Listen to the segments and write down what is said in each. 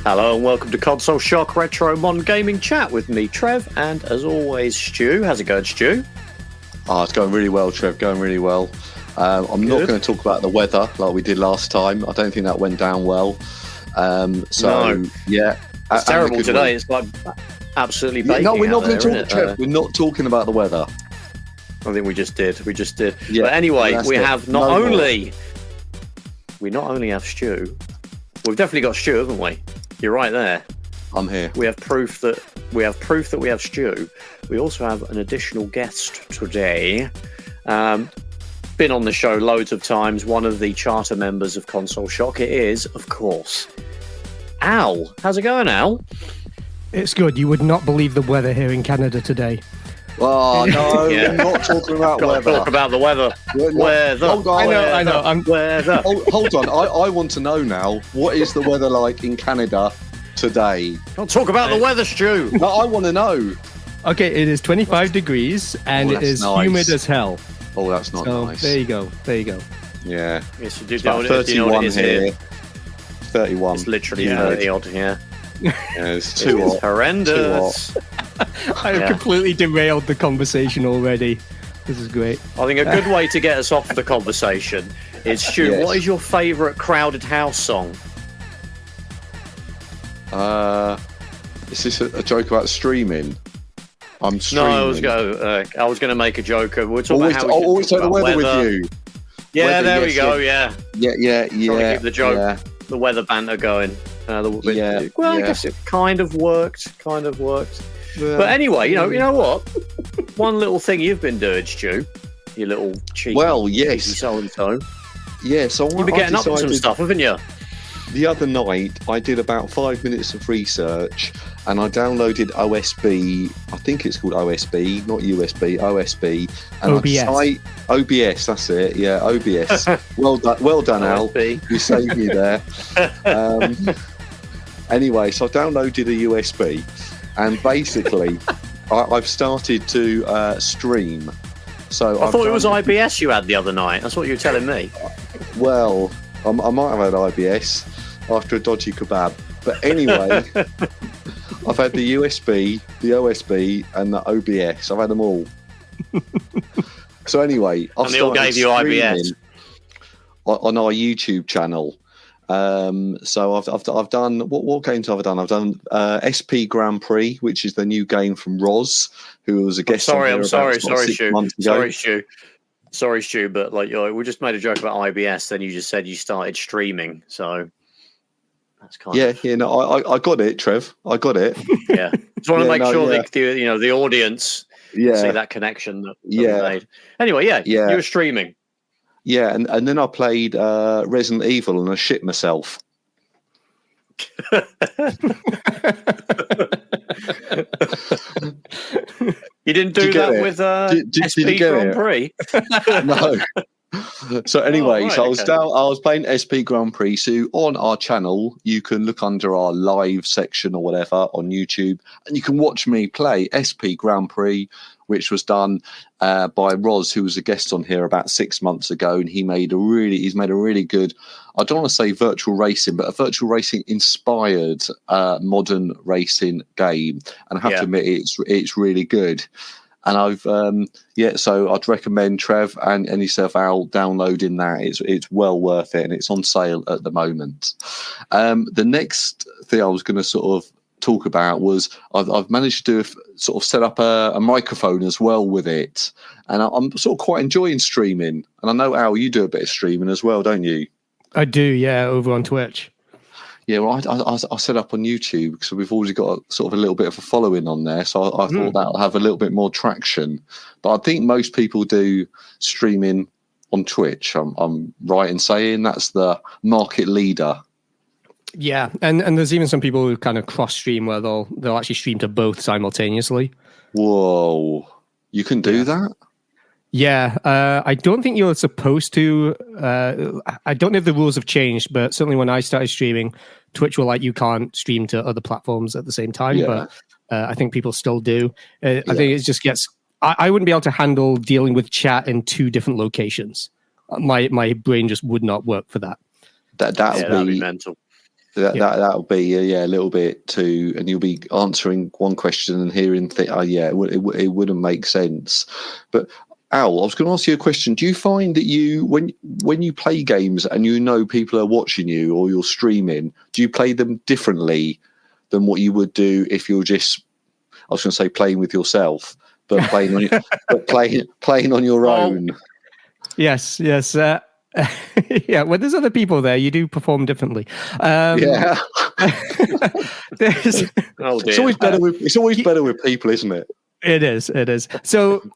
Hello and welcome to Console Shock Retro Modern Gaming Chat with me, Trev, and as always, Stu. How's it going, Stu? It's going really well, Trev, going really well. I'm not going to talk about the weather like we did last time. I don't think that went down well. Yeah. It's terrible today. It's like absolutely baking. No, we're not going to talk, Trev. We're not talking about the weather. I think we just did. Yeah, but anyway, we have not only have Stu, we've definitely got Stu, haven't we? You're right there. I'm here. We have proof that we have Stu. We also have an additional guest today. Been on the show loads of times. One of the charter members of Console Shock. It is, of course, Al. How's it going, Al? It's good. You would not believe the weather here in Canada today. Oh no, We're not talking about weather. Talk about the weather. Weather. Hold on. I know. Weather. Hold on. I want to know now. What is the weather like in Canada today? Don't talk about the weather, Stu. No, I want to know. Okay, it is 25 degrees and it is humid as hell. Oh, that's not nice. There you go. Yeah. Yes, you do. It's about 31 here. 31. It's literally 30 odd here. Yeah, it's too hot. Horrendous. I have completely derailed the conversation already. This is great. I think a good way to get us off the conversation is, Stu, Yes. what is your favourite Crowded House song? Is this a joke about streaming? I'm streaming. No, I was going to make a joke. We're talking about how always take the weather with you. Yeah, Weather, there we yes, go. yes. Yeah. Yeah. Trying to keep the joke, the weather banter going. I guess it kind of worked. Yeah. But anyway, you know what? One little thing you've been doing, Stu, you little cheeky. Well, yes. So and so. Yeah. So You've been getting up to some stuff, haven't you? The other night, I did about 5 minutes of research, and I downloaded OSB. I think it's called OSB, not USB. OSB. And OBS. OBS. That's it. Yeah, OBS. Well done, Al. You saved me there. Anyway, so I downloaded a USB, and basically, I've started to stream. So I thought it was IBS you had the other night. That's what you were telling me. Well, I might have had IBS after a dodgy kebab. But anyway, I've had the USB, the OSB, and the OBS. I've had them all. So anyway, and they all gave you IBS on our YouTube channel. So I've done what games have I done? I've done SP Grand Prix, which is the new game from Roz, who was a guest. I'm sorry, Stu, but we just made a joke about IBS. Then you just said you started streaming, so that's kind of... Yeah. No, I got it, Trev. I got it. Yeah, just want to make sure that the audience see that connection that we made. Anyway, you were streaming. Yeah, and then I played Resident Evil and I shit myself. You didn't do that with SP Grand Prix? No. So anyway, I was playing SP Grand Prix. So on our channel, you can look under our live section or whatever on YouTube, and you can watch me play SP Grand Prix, which was done by Roz, who was a guest on here about 6 months ago, and he's made a really good, I don't want to say virtual racing, but a virtual racing inspired modern racing game. And I have to admit, it's really good. And I've so I'd recommend Trev and yourself, Al, downloading that. It's well worth it, and it's on sale at the moment. The next thing I was going to sort of talk about was I've managed to set up a microphone as well with it, and I'm sort of quite enjoying streaming. And I know, Al, you do a bit of streaming as well, don't you? I do, yeah, over on Twitch. Yeah, well, I set up on YouTube because we've already got sort of a little bit of a following on there, so I thought that'll have a little bit more traction. But I think most people do streaming on Twitch. I'm right in saying that's the market leader. Yeah, and there's even some people who kind of cross stream where they'll actually stream to both simultaneously. Whoa, you can do that? Yeah, I don't think you're supposed to. I don't know if the rules have changed, but certainly when I started streaming, Twitch were like, you can't stream to other platforms at the same time. Yeah. But I think people still do. I think it just gets... I wouldn't be able to handle dealing with chat in two different locations. My brain just would not work for that. That'd be mental. That'll be a little bit too, and you'll be answering one question and hearing it wouldn't make sense. But Al, I was going to ask you a question. Do you find that when you play games and you know people are watching you or you're streaming, do you play them differently than what you would do if you're just, I was going to say playing with yourself, but playing on your own? Yes. Yeah, when there's other people there, you do perform differently. Yeah. It's always better with people, isn't it? It is. So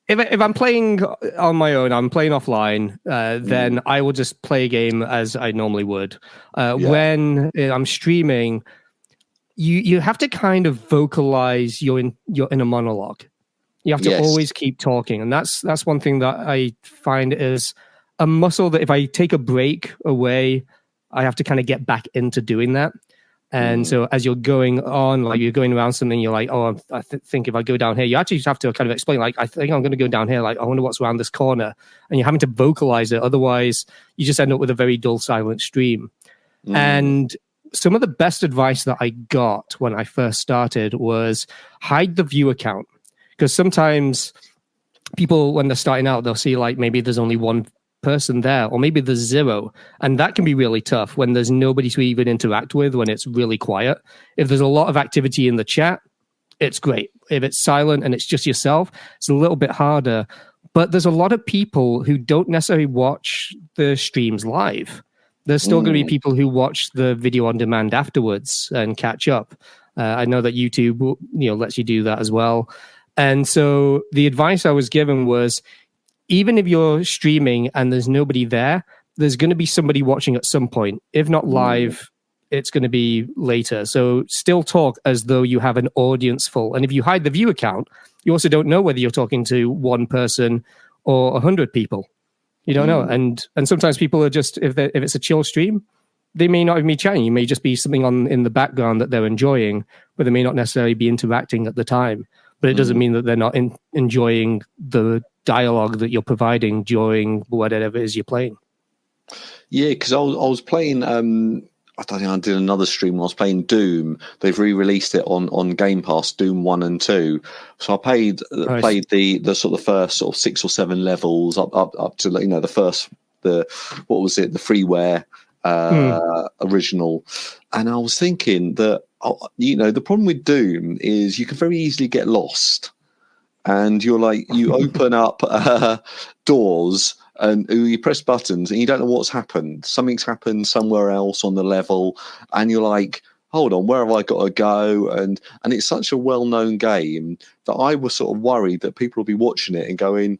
if I'm playing on my own, I'm playing offline, then I will just play a game as I normally would. When I'm streaming, you have to kind of vocalize your inner monologue. You have to always keep talking, and that's one thing that I find is a muscle that if I take a break away, I have to kind of get back into doing that. And so as you're going on, like you're going around something, you're like, oh, I think if I go down here, you actually just have to kind of explain, like, I think I'm going to go down here. Like, I wonder what's around this corner. And you're having to vocalize it. Otherwise, you just end up with a very dull, silent stream. And some of the best advice that I got when I first started was hide the view account. Because sometimes people, when they're starting out, they'll see like maybe there's only one person there, or maybe there's zero, and that can be really tough when there's nobody to even interact with, when it's really quiet. If there's a lot of activity in the chat, it's great. If it's silent and it's just yourself, it's a little bit harder. But there's a lot of people who don't necessarily watch the streams live. There's still going to be people who watch the video on demand afterwards and catch up. I know that YouTube lets you do that as well. And so the advice I was given was, even if you're streaming and there's nobody there, there's going to be somebody watching at some point. If not live, it's going to be later. So still talk as though you have an audience full. And if you hide the view account, you also don't know whether you're talking to one person or 100 people. You don't know. And sometimes people are just, if it's a chill stream, they may not even be chatting. You may just be something on in the background that they're enjoying, but they may not necessarily be interacting at the time. But it doesn't mean that they're not enjoying the dialogue that you're providing during whatever it is you're playing. Yeah, because I was playing, I don't think I did another stream when I was playing Doom. They've re-released it on Game Pass, Doom 1 and 2. So I played the sort of first sort of 6 or 7 levels up to the first, the freeware original. And I was thinking that, the problem with Doom is you can very easily get lost. And you're like, you open up doors and you press buttons and you don't know what's happened. Something's happened somewhere else on the level. And you're like, hold on, where have I got to go? And it's such a well-known game that I was sort of worried that people will be watching it and going,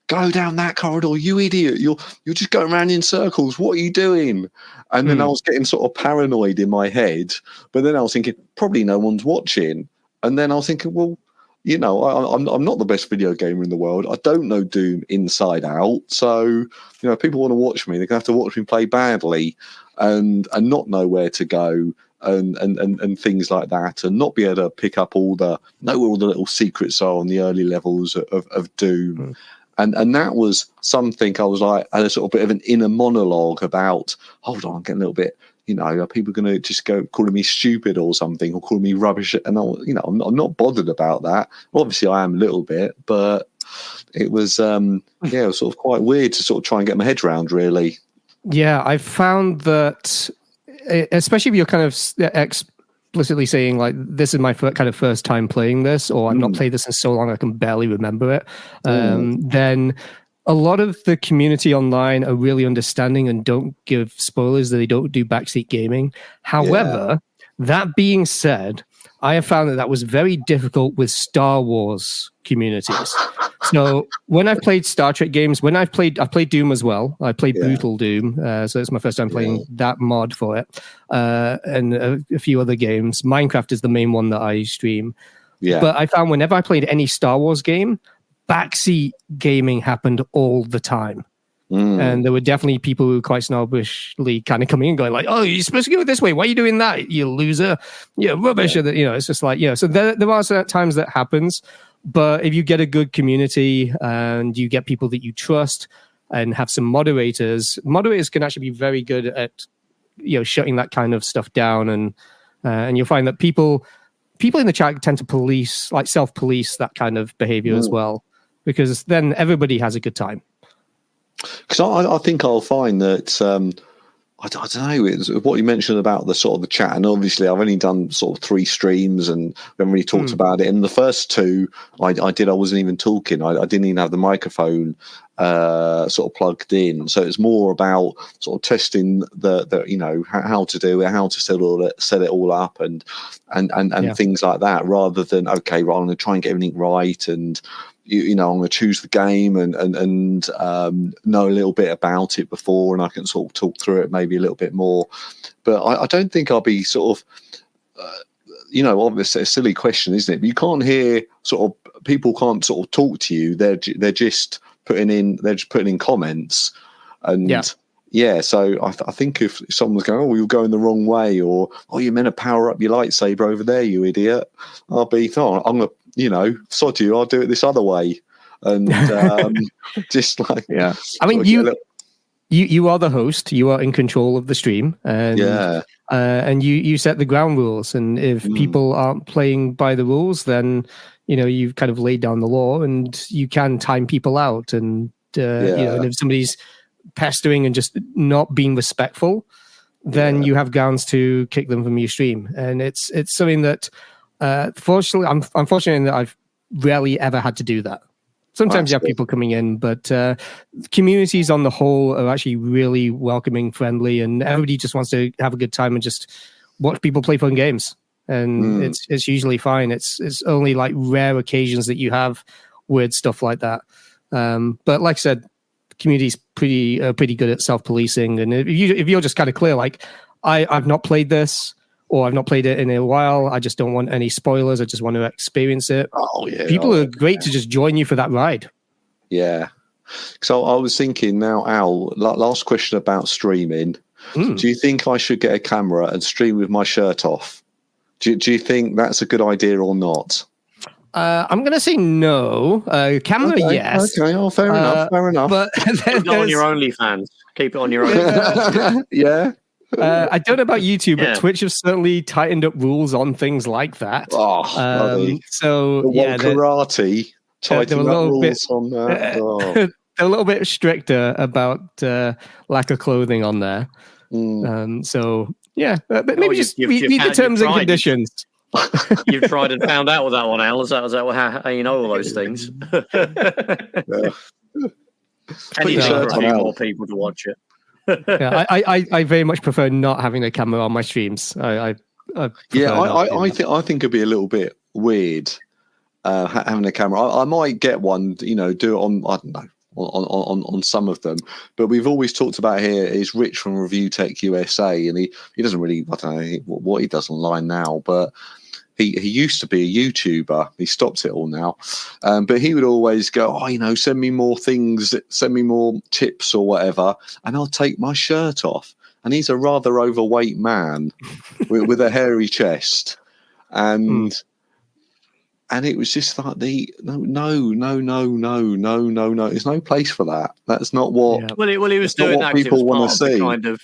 go down that corridor, you idiot. You're just going around in circles. What are you doing? And then I was getting sort of paranoid in my head. But then I was thinking, probably no one's watching. And then I was thinking, well, I'm not the best video gamer in the world. I don't know Doom inside out. So, people want to watch me. They're going to have to watch me play badly and not know where to go and things like that, and not be able to pick up know where all the little secrets are on the early levels of Doom. And that was something I was like, I had a sort of bit of an inner monologue about, hold on, I'm getting a little bit, are people going to just go calling me stupid or something, or calling me rubbish? And I'm not bothered about that. Obviously, I am a little bit, but it was, it was sort of quite weird to sort of try and get my head around, really. Yeah, I found that, especially if you're kind of explicitly saying like, this is my kind of first time playing this, or I've not played this in so long I can barely remember it, then a lot of the community online are really understanding and don't give spoilers, that they don't do backseat gaming. However, that being said, I have found that was very difficult with Star Wars communities. So when I've played Star Trek games, I've played Doom as well. I played Brutal Doom, so it's my first time playing that mod for it, and a few other games. Minecraft is the main one that I stream. Yeah. But I found whenever I played any Star Wars game, backseat gaming happened all the time. And there were definitely people who were quite snobbishly kind of coming in and going like, oh, you're supposed to go this way. Why are you doing that, you loser? Yeah, rubbish. It's just like, so there are certain times that happens. But if you get a good community and you get people that you trust and have some moderators can actually be very good at shutting that kind of stuff down, and you'll find that people in the chat tend to self-police that kind of behavior as well, because then everybody has a good time. Because I think I'll find that I don't know. It's what you mentioned about the sort of the chat, and obviously I've only done sort of 3 streams and haven't really talked about it. And the first 2 I wasn't even talking. I didn't even have the microphone sort of plugged in. So it's more about sort of testing the how to do it, how to set it all up, and things like that, rather than I'm going to try and get everything right, and I'm going to choose the game and know a little bit about it before, and I can sort of talk through it maybe a little bit more. But I don't think I'll be sort of, obviously a silly question, isn't it? But you can't hear people can't sort of talk to you. They're just putting in comments, and so I think if someone's going, you're going the wrong way, or you're meant to power up your lightsaber over there, you idiot, I'll be I'm gonna sod you, I'll do it this other way. And just like, I mean, you are the host, you are in control of the stream, and and you set the ground rules, and if people aren't playing by the rules, then you've kind of laid down the law, and you can time people out, and and if somebody's pestering and just not being respectful, then you have grounds to kick them from your stream. And it's something that fortunately, I'm fortunate in that I've rarely ever had to do that. Sometimes you have people coming in, but communities on the whole are actually really welcoming, friendly, and everybody just wants to have a good time and just watch people play fun games. And it's usually fine. It's only like rare occasions that you have weird stuff like that. But like I said, community's pretty good at self-policing. And if you're just kind of clear, like I've not played this, or I've not played it in a while, I just don't want any spoilers, I just want to experience it. People are great to just join you for that ride. So I was thinking now, Al, last question about streaming. Do you think I should get a camera and stream with my shirt off? Do you think that's a good idea or not? I'm going to say no. Camera, yes. Okay, fair enough. But keep it on your OnlyFans. Keep it on your OnlyFans. Yeah. I don't know about YouTube, but Twitch have certainly tightened up rules on things like that. So karate tightened up rules on that. They're a little bit stricter about lack of clothing on there. So but maybe just read the terms and conditions. You've tried and found out with that one, Al. Is that how you know all those things? And you need a few more people to watch it. I very much prefer not having a camera on my streams. I think it'd be a little bit weird having a camera. I might get one, do it on, I don't know, on some of them. But we've always talked about here is Rich from Review Tech USA, and he doesn't really, I don't know what he does online now, but he used to be a YouTuber. He stopped it all now. But he would always go, send me more things, send me more tips or whatever, and I'll take my shirt off. And he's a rather overweight man with a hairy chest. And it was just like no. There's no place for that. That's not what. Yeah. Well, he was doing that. People want to see. Kind of.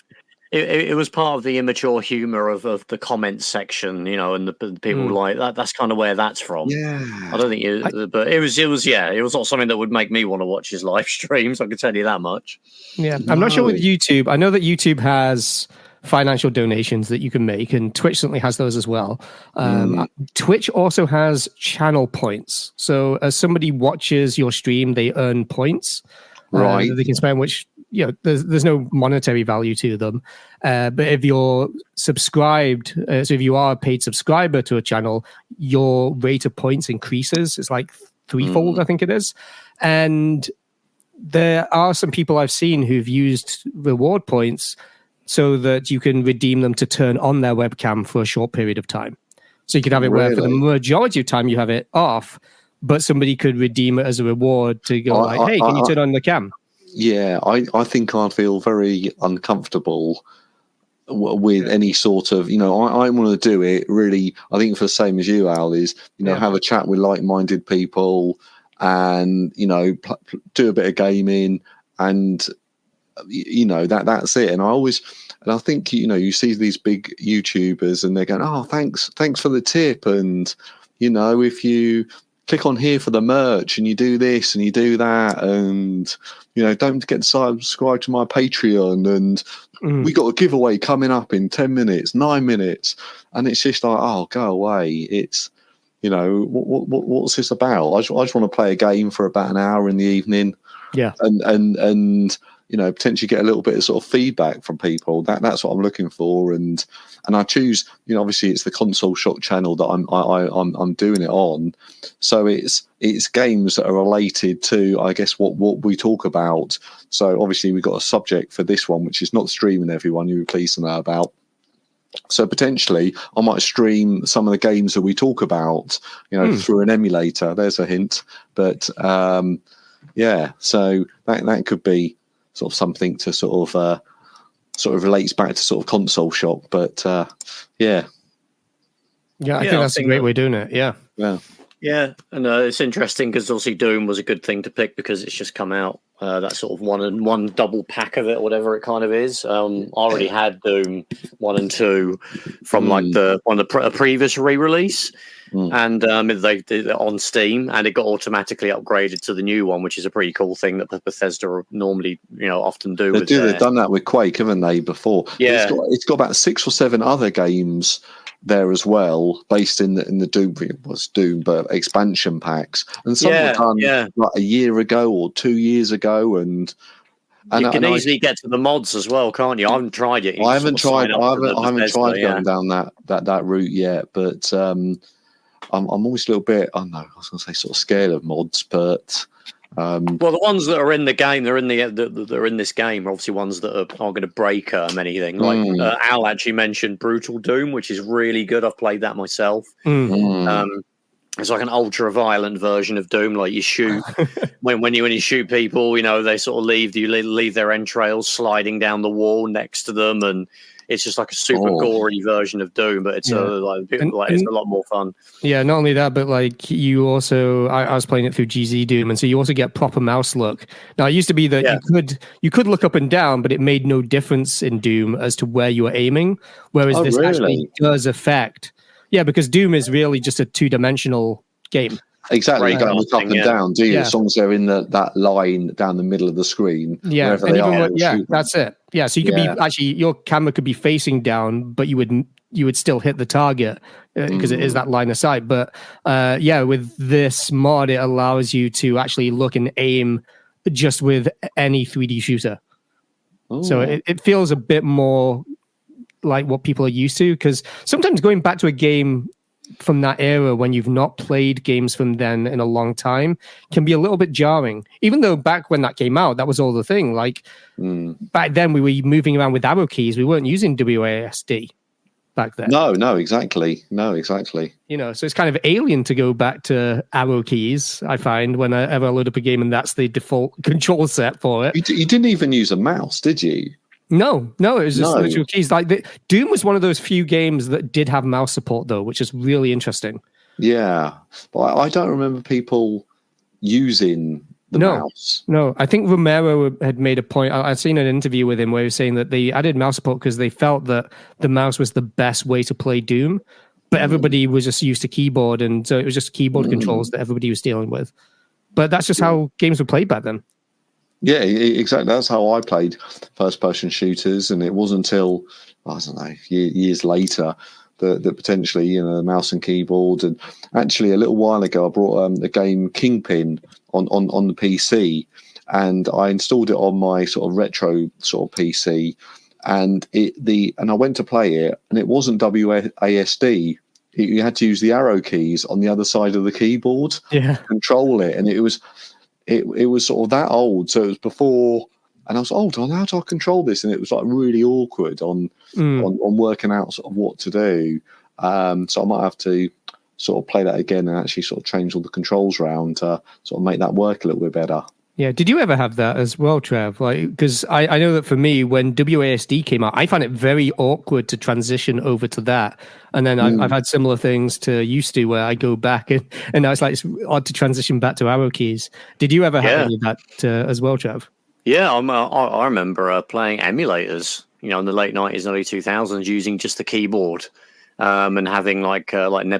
It was part of the immature humor of the comments section, and the people like that. That's kind of where that's from. Yeah, I don't think but it was not something that would make me want to watch his live streams. I can tell you that much. Yeah, I'm not sure with YouTube. I know that YouTube has financial donations that you can make, and Twitch certainly has those as well. Twitch also has channel points. So as somebody watches your stream, they earn points. Right. They can spend, which there's no monetary value to them. But if you're subscribed, so if you are a paid subscriber to a channel, your rate of points increases. It's like threefold, I think it is. And there are some people I've seen who've used reward points so that you can redeem them to turn on their webcam for a short period of time. So you could have it where for the majority of time you have it off, but somebody could redeem it as a reward to go hey, can you turn on the cam? Yeah, I think I'd feel very uncomfortable with any sort of, I want to do it really. I think for the same as you, Al, is, have a chat with like-minded people and, do a bit of gaming and you know, that's it. And I think, you know, you see these big YouTubers and they're going, oh, thanks for the tip. And, you know, if you click on here for the merch and you do this and you do that, and, you know, don't forget to subscribe to my Patreon, and we got a giveaway coming up in 10 minutes, 9 minutes. And it's just like, oh, go away. It's, you know, what's this about? I just want to play a game for about an hour in the evening. Yeah. And you know, potentially get a little bit of sort of feedback from people. That's what I'm looking for. And I choose, you know, obviously it's the Console Shock channel that I'm doing it on. So it's games that are related to, I guess, what we talk about. So obviously we've got a subject for this one, which is not streaming, everyone, you were pleased to know about. So potentially I might stream some of the games that we talk about, you know, through an emulator. There's a hint. But yeah, so that could be sort of something to sort of relates back to sort of Console Shock. But yeah, I think that's a great way of doing it. Yeah. And it's interesting because obviously Doom was a good thing to pick because it's just come out. That sort of one double pack of it, or whatever it kind of is. I already had Doom 1 and 2 from like a previous re-release. And they did it on Steam, and it got automatically upgraded to the new one, which is a pretty cool thing that Bethesda normally, you know, often do. They've done that with Quake, haven't they? Before, yeah, it's got about 6 or 7 other games there as well, based in the Doom. It was Doom, but expansion packs, and some were done like a year ago or 2 years ago, and you can easily get to the mods as well, can't you? I haven't tried it. I haven't tried going down that route yet, but I'm always a little bit, I don't know, I was going to say sort of scared of mods, but well, the ones that are in the game, they're in this game, are obviously ones that aren't going to break anything. Like Al actually mentioned Brutal Doom, which is really good. I've played that myself. It's like an ultra violent version of Doom. Like you shoot when you shoot people, you know, they sort of leave their entrails sliding down the wall next to them, and it's just like a super gory version of Doom, but it's it's a lot more fun. Yeah, not only that, but like you also, I was playing it through GZ Doom, and so you also get proper mouse look. Now it used to be that you could look up and down, but it made no difference in Doom as to where you were aiming, whereas this actually does affect. Yeah, because Doom is really just a 2-dimensional game. Exactly, you don't look up and down, do you? As long as they're in that line down the middle of the screen. Yeah, that's it. Yeah, so you could be actually, your camera could be facing down, but you would still hit the target because it is that line of sight. But with this mod, it allows you to actually look and aim just with any 3D shooter. Ooh. So it feels a bit more like what people are used to, because sometimes going back to a game from that era when you've not played games from then in a long time can be a little bit jarring, even though back when that came out, that was all the thing. Like back then we were moving around with arrow keys. We weren't using WASD back then. No, exactly. You know, so it's kind of alien to go back to arrow keys, I find, whenever I load up a game and that's the default control set for it. You didn't even use a mouse, did you? No, it was just literal keys. Like Doom was one of those few games that did have mouse support, though, which is really interesting. Yeah, but I don't remember people using the mouse. No, I think Romero had made a point. I'd seen an interview with him where he was saying that they added mouse support because they felt that the mouse was the best way to play Doom, but everybody was just used to keyboard, and so it was just keyboard controls that everybody was dealing with. But that's just how games were played back then. Yeah, exactly. That's how I played first-person shooters, and it wasn't until, I don't know, years later that potentially, you know, the mouse and keyboard. And actually, a little while ago, I brought the game Kingpin on the PC, and I installed it on my sort of retro sort of PC, and I went to play it, and it wasn't WASD. You had to use the arrow keys on the other side of the keyboard to control it, and it was sort of that old. So it was before, and I was, how do I control this? And it was like really awkward on working out sort of what to do. So I might have to sort of play that again and actually sort of change all the controls around to sort of make that work a little bit better. Yeah. Did you ever have that as well, Trev? Like, because I know that for me, when WASD came out, I found it very awkward to transition over to that. And then I've had similar things to used to where I go back and now it's like it's odd to transition back to arrow keys. Did you ever have any of that as well, Trev? Yeah, I remember playing emulators, in the late 90s, early 2000s, using just the keyboard, and having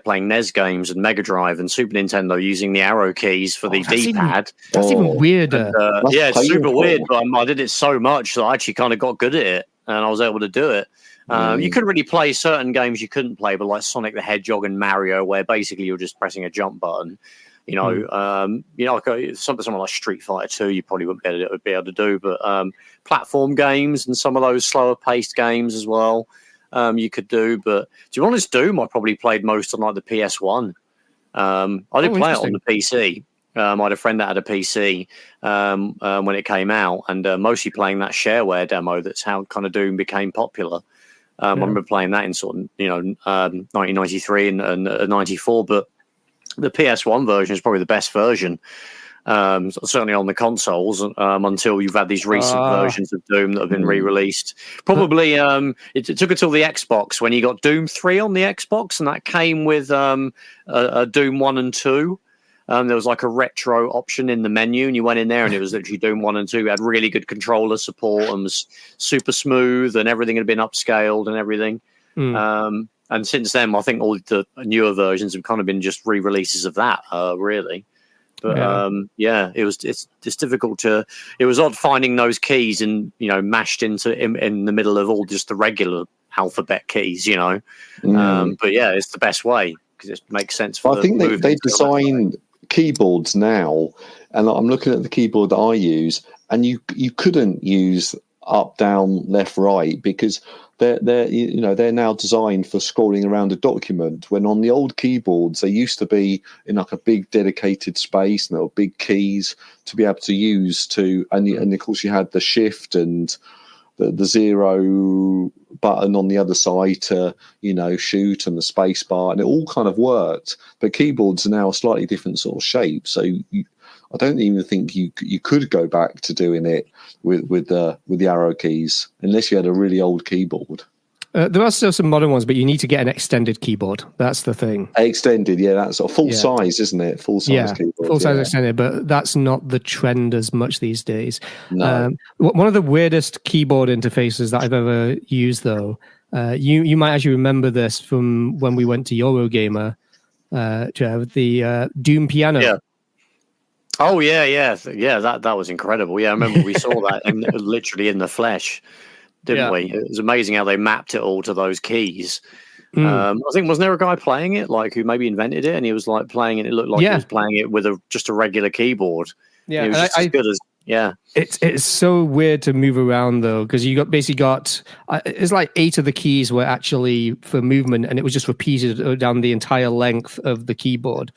playing NES games and Mega Drive and Super Nintendo using the arrow keys for the D-pad. That's even weirder. And, it's super weird, but I did it so much that I actually kind of got good at it, and I was able to do it. You couldn't really play certain games you couldn't play, but like Sonic the Hedgehog and Mario, where basically you're just pressing a jump button. Something like Street Fighter 2, you probably wouldn't be able to do, but platform games and some of those slower paced games as well, you could do. But to be honest, Doom I probably played most on like the PS1. I didn't play it on the PC. I had a friend that had a PC when it came out, and mostly playing that shareware demo. That's how kind of Doom became popular. I remember playing that in sort of 1993 and 94, but the PS1 version is probably the best version, certainly on the consoles, until you've had these recent versions of Doom that have been re-released. Probably it took until the Xbox when you got Doom 3 on the Xbox, and that came with a Doom 1 and 2. There was like a retro option in the menu, and you went in there, and it was literally Doom 1 and 2. It had really good controller support and was super smooth, and everything had been upscaled and everything. And since then, I think all the newer versions have kind of been just re-releases of that, really. But it's difficult to. It was odd finding those keys and mashed in the middle of all just the regular alphabet keys, But yeah, it's the best way because it makes sense for. I think they design keyboards now, and I'm looking at the keyboard that I use, and you couldn't use up, down, left, right because they're now designed for scrolling around a document. When on the old keyboards, they used to be in like a big dedicated space, and there were big keys to be able to use and of course you had the shift and the zero button on the other side to shoot, and the space bar, and it all kind of worked. But keyboards are now a slightly different sort of shape, so I don't even think you could go back to doing it with the arrow keys unless you had a really old keyboard. There are still some modern ones, but you need to get an extended keyboard. That's the thing. Extended, yeah, that's sort of full size, isn't it? Full size keyboard. Full size extended, but that's not the trend as much these days. No. One of the weirdest keyboard interfaces that I've ever used, though, you might actually remember this from when we went to Eurogamer, Trev, the Doom piano. Yeah. Oh yeah. That was incredible. Yeah, I remember we saw that literally in the flesh, didn't we? It was amazing how they mapped it all to those keys. I think wasn't there a guy playing it who maybe invented it, and he was like playing it. It looked like he was playing it with just a regular keyboard. Yeah, it was just as good as. Yeah, it's so weird to move around though, because you basically got it's like 8 of the keys were actually for movement, and it was just repeated down the entire length of the keyboard.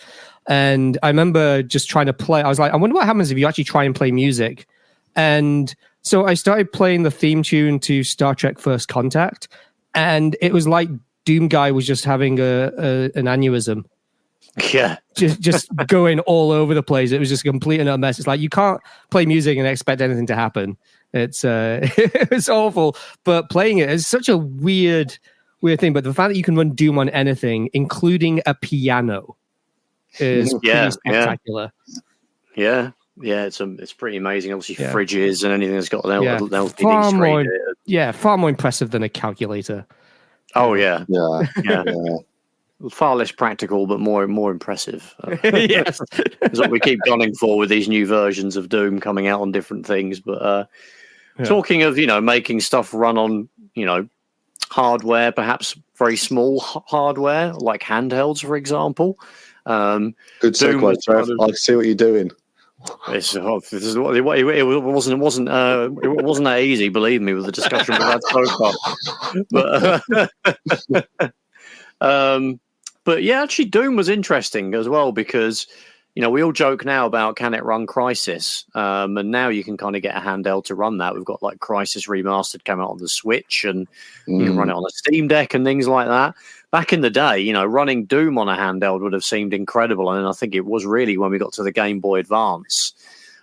And I remember just trying to play. I was like, I wonder what happens if you actually try and play music. And so I started playing the theme tune to Star Trek First Contact, and it was like Doom Guy was just having an aneurysm. Yeah, just going all over the place. It was just a complete and utter mess. It's like you can't play music and expect anything to happen. It's it's awful. But playing it is such a weird thing. But the fact that you can run Doom on anything, including a piano, is pretty spectacular. Yeah, it's pretty amazing. Obviously, fridges and anything that's got an LCD screen. Far more impressive than a calculator. Oh yeah. Far less practical, but more impressive. Yes, is what we keep gunning for with these new versions of Doom coming out on different things. But talking of making stuff run on hardware, perhaps very small hardware like handhelds, for example. Good segue, Trev. I see what you're doing. It wasn't that easy, believe me, with the discussion we've had so far. But yeah, actually, Doom was interesting as well because we all joke now about can it run Crysis, and now you can kind of get a handheld to run that. We've got like Crysis Remastered come out on the Switch, and you can run it on a Steam Deck and things like that. Back in the day, running Doom on a handheld would have seemed incredible, and I think it was really when we got to the Game Boy Advance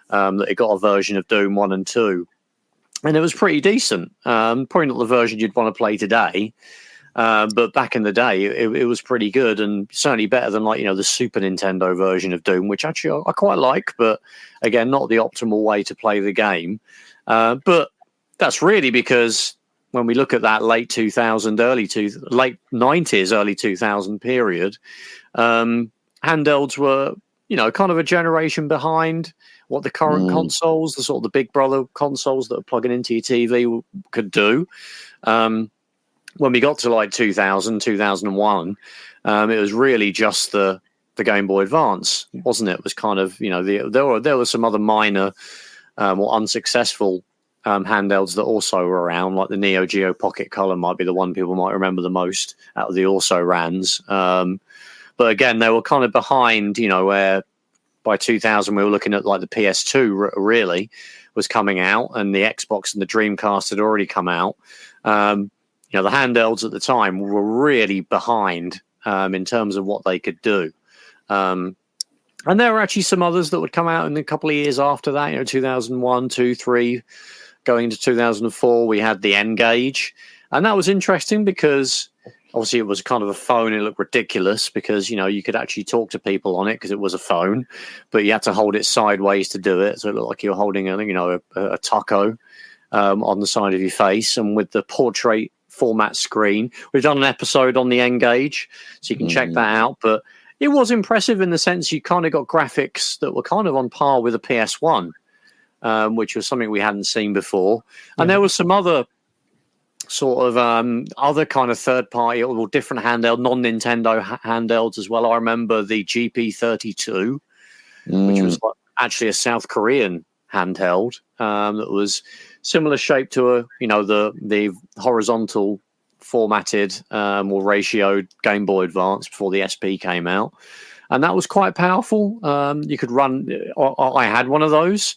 that it got a version of Doom 1 and 2, and it was pretty decent. Probably not the version you'd want to play today. But back in the day, it was pretty good, and certainly better than the Super Nintendo version of Doom, which actually I quite like, but again, not the optimal way to play the game. But that's really because when we look at that late 90s, early 2000 period, handhelds were, kind of a generation behind what the current consoles, the sort of the big brother consoles that are plugging into your TV could do. When we got to 2000, 2001, it was really just the Game Boy Advance, wasn't it? It was kind of, there were some other minor or unsuccessful handhelds that also were around, like the Neo Geo Pocket Color might be the one people might remember the most out of the also-rans. But again, they were kind of behind, where by 2000 we were looking at the PS2 really was coming out, and the Xbox and the Dreamcast had already come out. The handhelds at the time were really behind in terms of what they could do. And there were actually some others that would come out in a couple of years after that, 2001, 2, 3, going into 2004, we had the N-Gage. And that was interesting because obviously it was kind of a phone. It looked ridiculous because, you could actually talk to people on it because it was a phone, but you had to hold it sideways to do it. So it looked like you were holding a taco on the side of your face. And with the portrait format screen, we've done an episode on the N-Gage, so you can check that out. But it was impressive in the sense you kind of got graphics that were kind of on par with a PS1, which was something we hadn't seen before. And there was some other sort of other kind of third party or different handheld, non-Nintendo handhelds as well. I remember the GP32, which was actually a South Korean handheld that was similar shape to the horizontal formatted or ratioed Game Boy Advance before the SP came out, and that was quite powerful. You could run. I had one of those.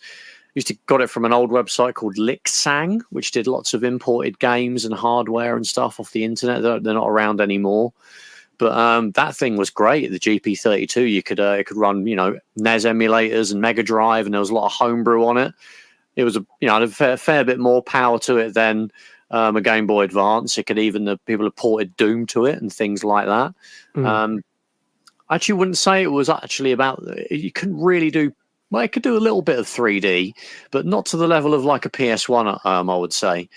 Used to got it from an old website called Lixang, which did lots of imported games and hardware and stuff off the internet. They're not around anymore. But that thing was great. The GP32, you could it could run NES emulators and Mega Drive, and there was a lot of homebrew on it. It was a fair bit more power to it than a Game Boy Advance. It could even people have ported Doom to it and things like that. I actually wouldn't say it was actually about. You couldn't really do. Well, it could do a little bit of 3D, but not to the level of like a PS1. I would say.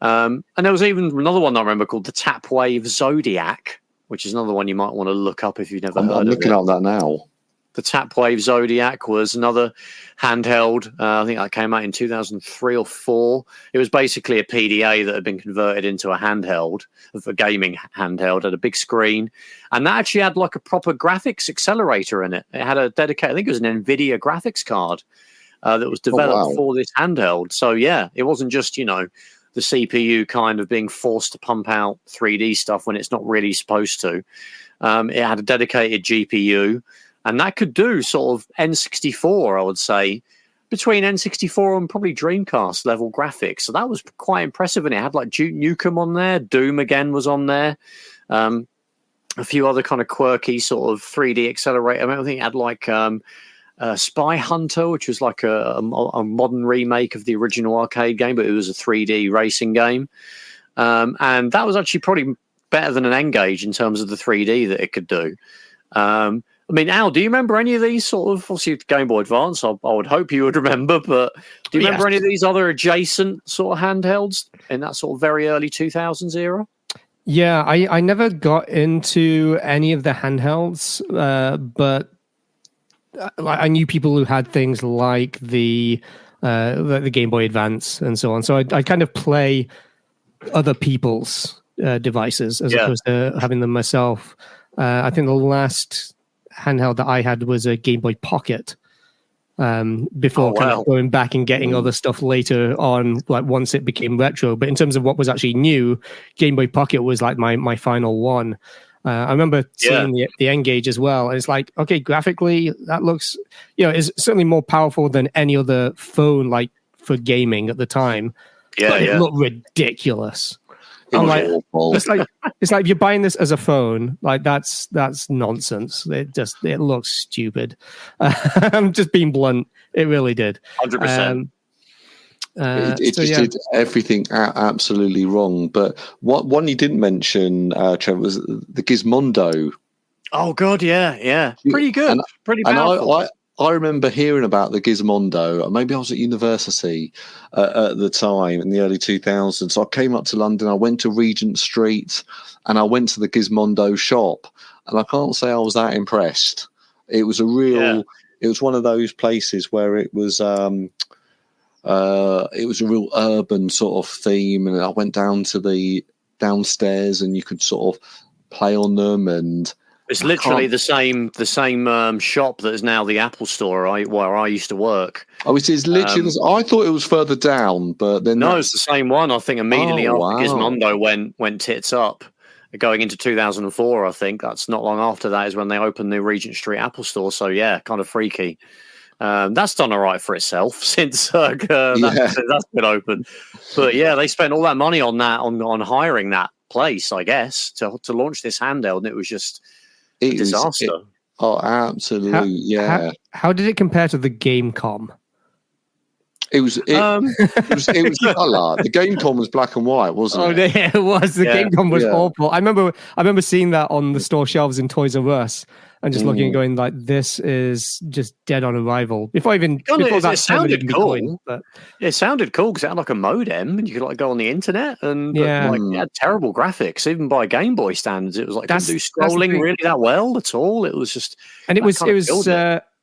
And there was even another one I remember called the Tapwave Zodiac, which is another one you might want to look up if you've never heard of it. I'm looking at that now. The Tapwave Zodiac was another handheld. I think that came out in 2003 or 4. It was basically a PDA that had been converted into a handheld, a gaming handheld, had a big screen. And that actually had like a proper graphics accelerator in it. It had a dedicated, I think it was an NVIDIA graphics card that was developed for this handheld. So, yeah, it wasn't just, the CPU kind of being forced to pump out 3D stuff when it's not really supposed to. It had a dedicated GPU. And that could do sort of N64, I would say, between N64 and probably Dreamcast level graphics. So that was quite impressive. And it had like Duke Nukem on there. Doom again was on there. A few other kind of quirky sort of 3D accelerator. I think it had like Spy Hunter, which was like a modern remake of the original arcade game, but it was a 3D racing game. And that was actually probably better than an N-Gage in terms of the 3D that it could do. I mean, Al, do you remember any of these sort of, obviously Game Boy Advance, I would hope you would remember, but do you remember any of these other adjacent sort of handhelds in that sort of very early 2000s era? Yeah, I never got into any of the handhelds, but I knew people who had things like the Game Boy Advance and so on. So I kind of play other people's devices as opposed to having them myself. I think the last handheld that I had was a Game Boy Pocket before kind of going back and getting other stuff later on, like once it became retro. But in terms of what was actually new, Game Boy Pocket was like my final one. I remember seeing the N-Gage as well. And it's like, okay, graphically, that looks, is certainly more powerful than any other phone, like for gaming at the time. But it looked ridiculous. I'm like, it's like if you're buying this as a phone, like that's nonsense. It looks stupid. I'm just being blunt. It really did. 100%. It did everything absolutely wrong. But one you didn't mention, Trevor, was the Gizmondo. Oh God, yeah, pretty good, pretty powerful. And I remember hearing about the Gizmondo. Maybe I was at university at the time in the early 2000s. So I came up to London. I went to Regent Street, and I went to the Gizmondo shop. And I can't say I was that impressed. It was a real. It was one of those places where it was a real urban sort of theme, and I went down to the downstairs, and you could sort of play on them, and it's literally the same shop that is now the Apple Store, where I used to work. Oh, it is literally. I thought it was further down, but then it's the same one. I think immediately after Gizmondo went tits up. Going into 2004, I think that's not long after that is when they opened the Regent Street Apple Store. So yeah, kind of freaky. That's done all right for itself since that's been open. But yeah, they spent all that money on that on hiring that place, I guess, to launch this handheld, and it was just a disaster. Absolutely, How did it compare to the Gamecom? It was colour. The Gamecom was black and white, wasn't it? Yeah, it was. The Gamecom was awful. I remember seeing that on the store shelves in Toys R Us and just looking and going like, this is just dead on arrival. It sounded cool. It sounded cool because it had like a modem and you could like go on the internet and it had terrible graphics, even by Game Boy standards. It was like couldn't do scrolling really that well at all. It was just it was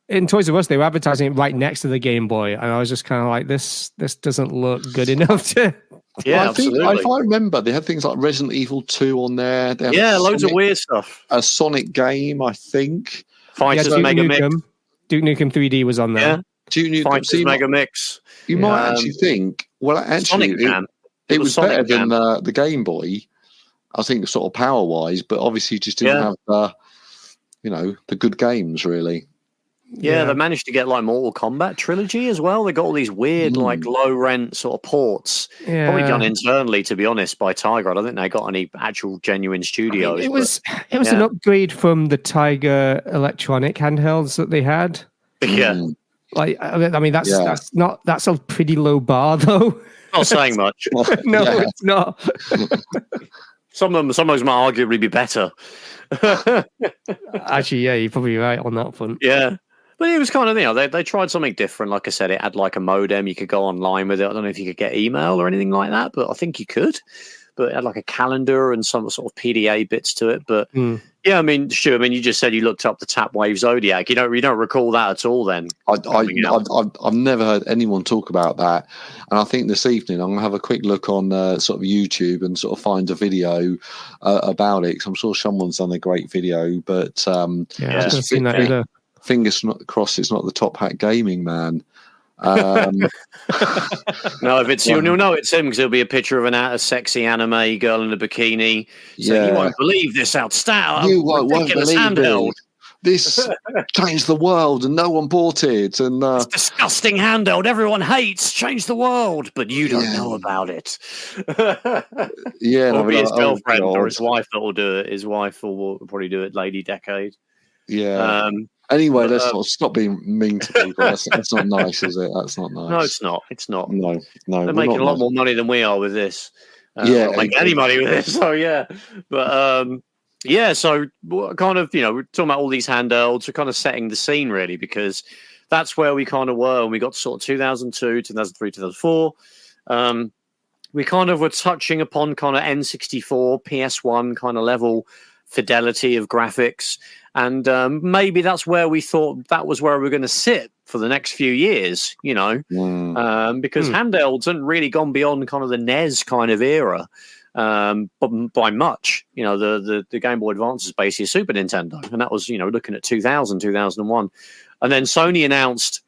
in Toys R Us, they were advertising it right next to the Game Boy, and I was just kind of like, this doesn't look good enough to. Yeah, if I remember, they had things like Resident Evil 2 on there. They had loads of weird stuff. A Sonic game, I think. Fighters Mega Mix. Duke Nukem 3D was on there. Yeah. Duke Nukem Fighters Mega Mix. You might actually think, well, actually, it was better than the Game Boy. I think, sort of power wise, but obviously, you just didn't have the good games really. Yeah, they managed to get like Mortal Kombat trilogy as well. They got all these weird, like low rent sort of ports. Yeah. Probably done internally, to be honest, by Tiger. I don't think they got any actual genuine studios. It was an upgrade from the Tiger electronic handhelds that they had. Yeah. Like, I mean, that's a pretty low bar though. Not saying much. No, it's not. Some of those might arguably be better. Actually, yeah, you're probably right on that front. Yeah. But it was kind of, they tried something different. Like I said, it had like a modem. You could go online with it. I don't know if you could get email or anything like that, but I think you could. But it had like a calendar and some sort of PDA bits to it. But yeah, I mean, Stu, you just said you looked up the Tapwave Zodiac. You don't recall that at all then? I've never heard anyone talk about that. And I think this evening I'm going to have a quick look on sort of YouTube and sort of find a video about it. Because I'm sure someone's done a great video. But I've never seen that either. Fingers crossed it's not the Top Hat Gaming man. No, if it's you'll know it's him because there'll be a picture of a sexy anime girl in a bikini. So you won't believe this outstanding. You won't believe handheld. This changed the world and no one bought it. And it's disgusting handheld everyone hates. Changed the world, but you don't know about it. It'll be his girlfriend or his wife that will do it. His wife will probably do it. Lady Decade. Yeah. Anyway, let's stop being mean to people. That's not nice, is it? That's not nice. No, it's not. It's not. No. They're making a lot more money than we are with this. Not making any money with this. So yeah, but so kind of we're talking about all these handhelds. We're kind of setting the scene really because that's where we kind of were when we got to sort of 2002, 2003, 2004. We kind of were touching upon kind of N64, PS1 kind of level fidelity of graphics. And maybe that's where we thought that was where we were going to sit for the next few years, because handhelds hadn't really gone beyond kind of the NES kind of era by much. The Game Boy Advance is basically a Super Nintendo. And that was, looking at 2000, 2001. And then Sony announced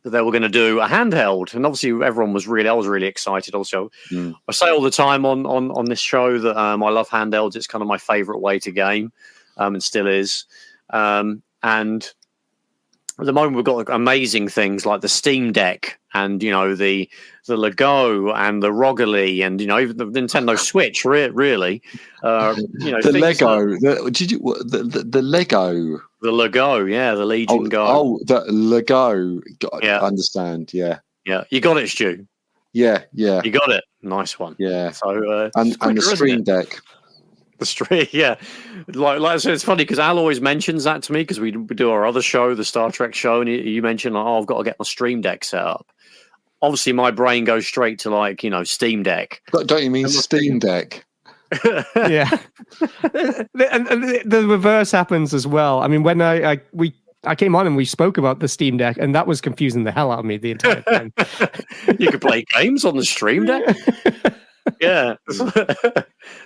that they were going to do a handheld. And obviously I was really excited also. I say all the time on this show that I love handhelds. It's kind of my favorite way to game. And still is. And at the moment, we've got amazing things like the Steam Deck and, the Lego and the Roggly and, even the Nintendo Switch, really. The Lego. The Lego. The Lego, yeah, the Legion Go. Oh, the Lego. I understand, yeah. Yeah, you got it, Stu. Yeah, yeah. You got it. Nice one. Yeah. So and the Stream Deck. The stream, yeah. Like I said, it's funny because Al always mentions that to me because we do our other show, the Star Trek show, and you mentioned, like, I've got to get my Stream Deck set up. Obviously, my brain goes straight to, like, Steam Deck. But don't you mean Steam Deck? Yeah. And the reverse happens as well. I mean, when I came on and we spoke about the Steam Deck, and that was confusing the hell out of me the entire time. You could play games on the Stream Deck. Yeah.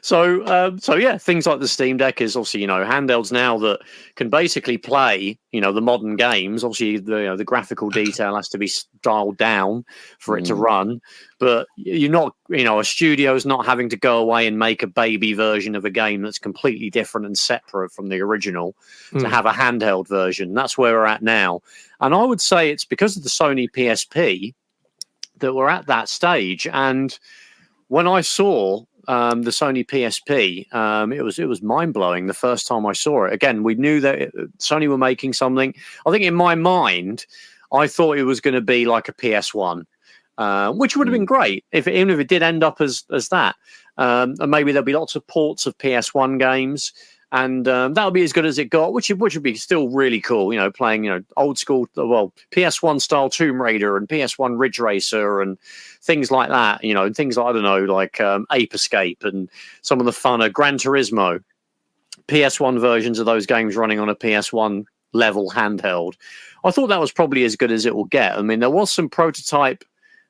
So yeah, things like the Steam Deck is obviously, handhelds now that can basically play, the modern games. Obviously, the graphical detail has to be dialed down for it to run, but you're not, a studio's not having to go away and make a baby version of a game that's completely different and separate from the original to have a handheld version. That's where we're at now. And I would say it's because of the Sony PSP that we're at that stage. And when I saw the Sony PSP, it was mind-blowing the first time I saw it. Again, we knew that Sony were making something. I think in my mind, I thought it was going to be like a PS1, which would have been great even if it did end up as that. And maybe there'll be lots of ports of PS1 games. And that'll be as good as it got, which would be still really cool, playing, old school, PS1 style Tomb Raider and PS1 Ridge Racer and things like that, and things like, I don't know, like Ape Escape and some of the funner Gran Turismo, PS1 versions of those games running on a PS1 level handheld. I thought that was probably as good as it will get. I mean, there was some prototype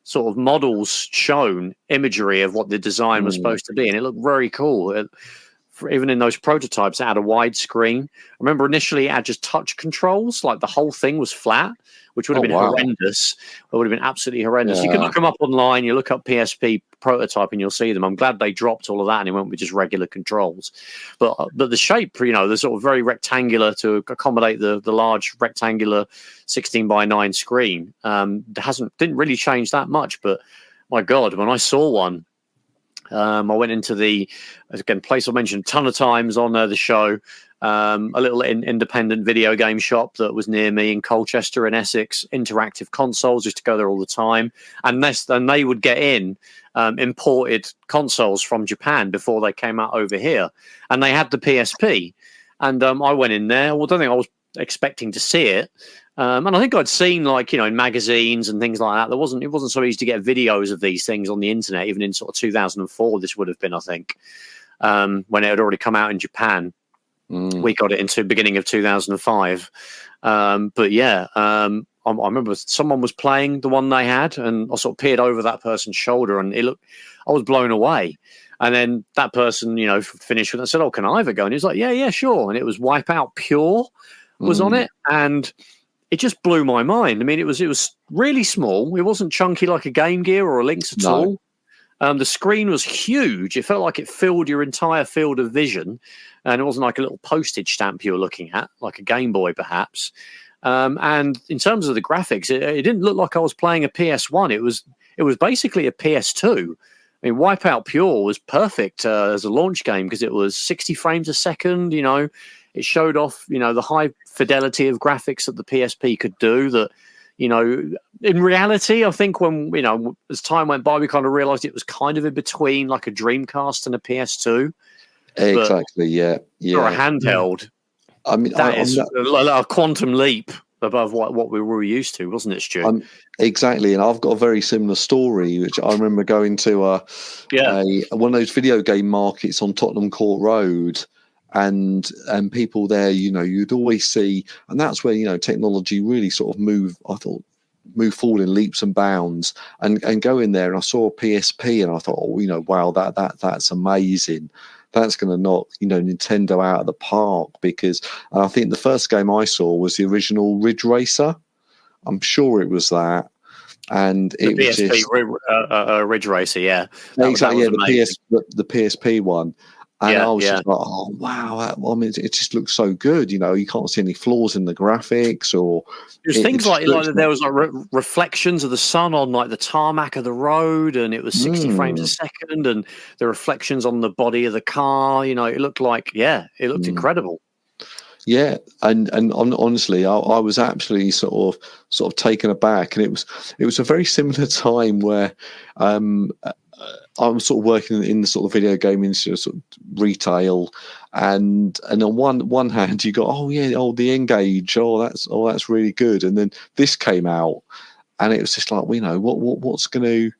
sort of models shown, imagery of what the design was supposed to be, and it looked very cool. Even in those prototypes, it had a wide screen. I remember initially it had just touch controls, like the whole thing was flat, which would have been horrendous. It would have been absolutely horrendous. You can look them up online. You look up PSP prototype and you'll see them. I'm glad they dropped all of that and it went with just regular controls. But the shape, the sort of very rectangular to accommodate the large rectangular 16:9 screen didn't really change that much. But my God, when I saw one, I went into the place I mentioned a ton of times on the show, a little independent video game shop that was near me in Colchester in Essex, Interactive Consoles, used to go there all the time. And they would get in imported consoles from Japan before they came out over here. And they had the PSP. And I went in there. Well, I don't think I was expecting to see it. And I think I'd seen, in magazines and things like that. It wasn't so easy to get videos of these things on the internet, even in sort of 2004. This would have been, I think, when it had already come out in Japan. We got it into beginning of 2005. But yeah, I remember someone was playing the one they had, and I sort of peered over that person's shoulder, and I was blown away. And then that person, finished with it and said, "Oh, can I have a go?" And he was like, "Yeah, sure." And it was Wipeout Pure was on it, and it just blew my mind. I mean, it was really small. It wasn't chunky like a Game Gear or a Lynx at all. The screen was huge. It felt like it filled your entire field of vision, and it wasn't like a little postage stamp you were looking at, like a Game Boy perhaps. And in terms of the graphics, it didn't look like I was playing a PS1. It was basically a PS2. I mean, Wipeout Pure was perfect as a launch game because it was 60 frames a second. It showed off, the high fidelity of graphics that the PSP could do. That, in reality, I think when, as time went by, we kind of realized it was kind of in between like a Dreamcast and a PS2. Exactly, yeah. Or a handheld. I mean, that is a quantum leap above what we were used to, wasn't it, Stu? Exactly, and I've got a very similar story, which I remember going to one of those video game markets on Tottenham Court Road, and people there, you'd always see, and that's where technology really sort of move forward in leaps and bounds, and go in there, and I saw a PSP, and I thought, wow, that's amazing. That's going to knock Nintendo out of the park, because I think the first game I saw was the original Ridge Racer. I'm sure it was that, and it was PSP Ridge Racer, yeah, exactly, the PSP one. And I was just like, oh, wow. I mean, it just looks so good. You can't see any flaws in the graphics or... There's things like there was reflections of the sun on like the tarmac of the road, and it was 60 frames a second, and the reflections on the body of the car. It looked like, it looked incredible. Yeah, and honestly, I was absolutely sort of taken aback, and it was a very similar time where I was sort of working in the sort of video game industry, sort of retail, and on one hand you got the N-Gage, that's really good, and then this came out, and it was just like, what's going to,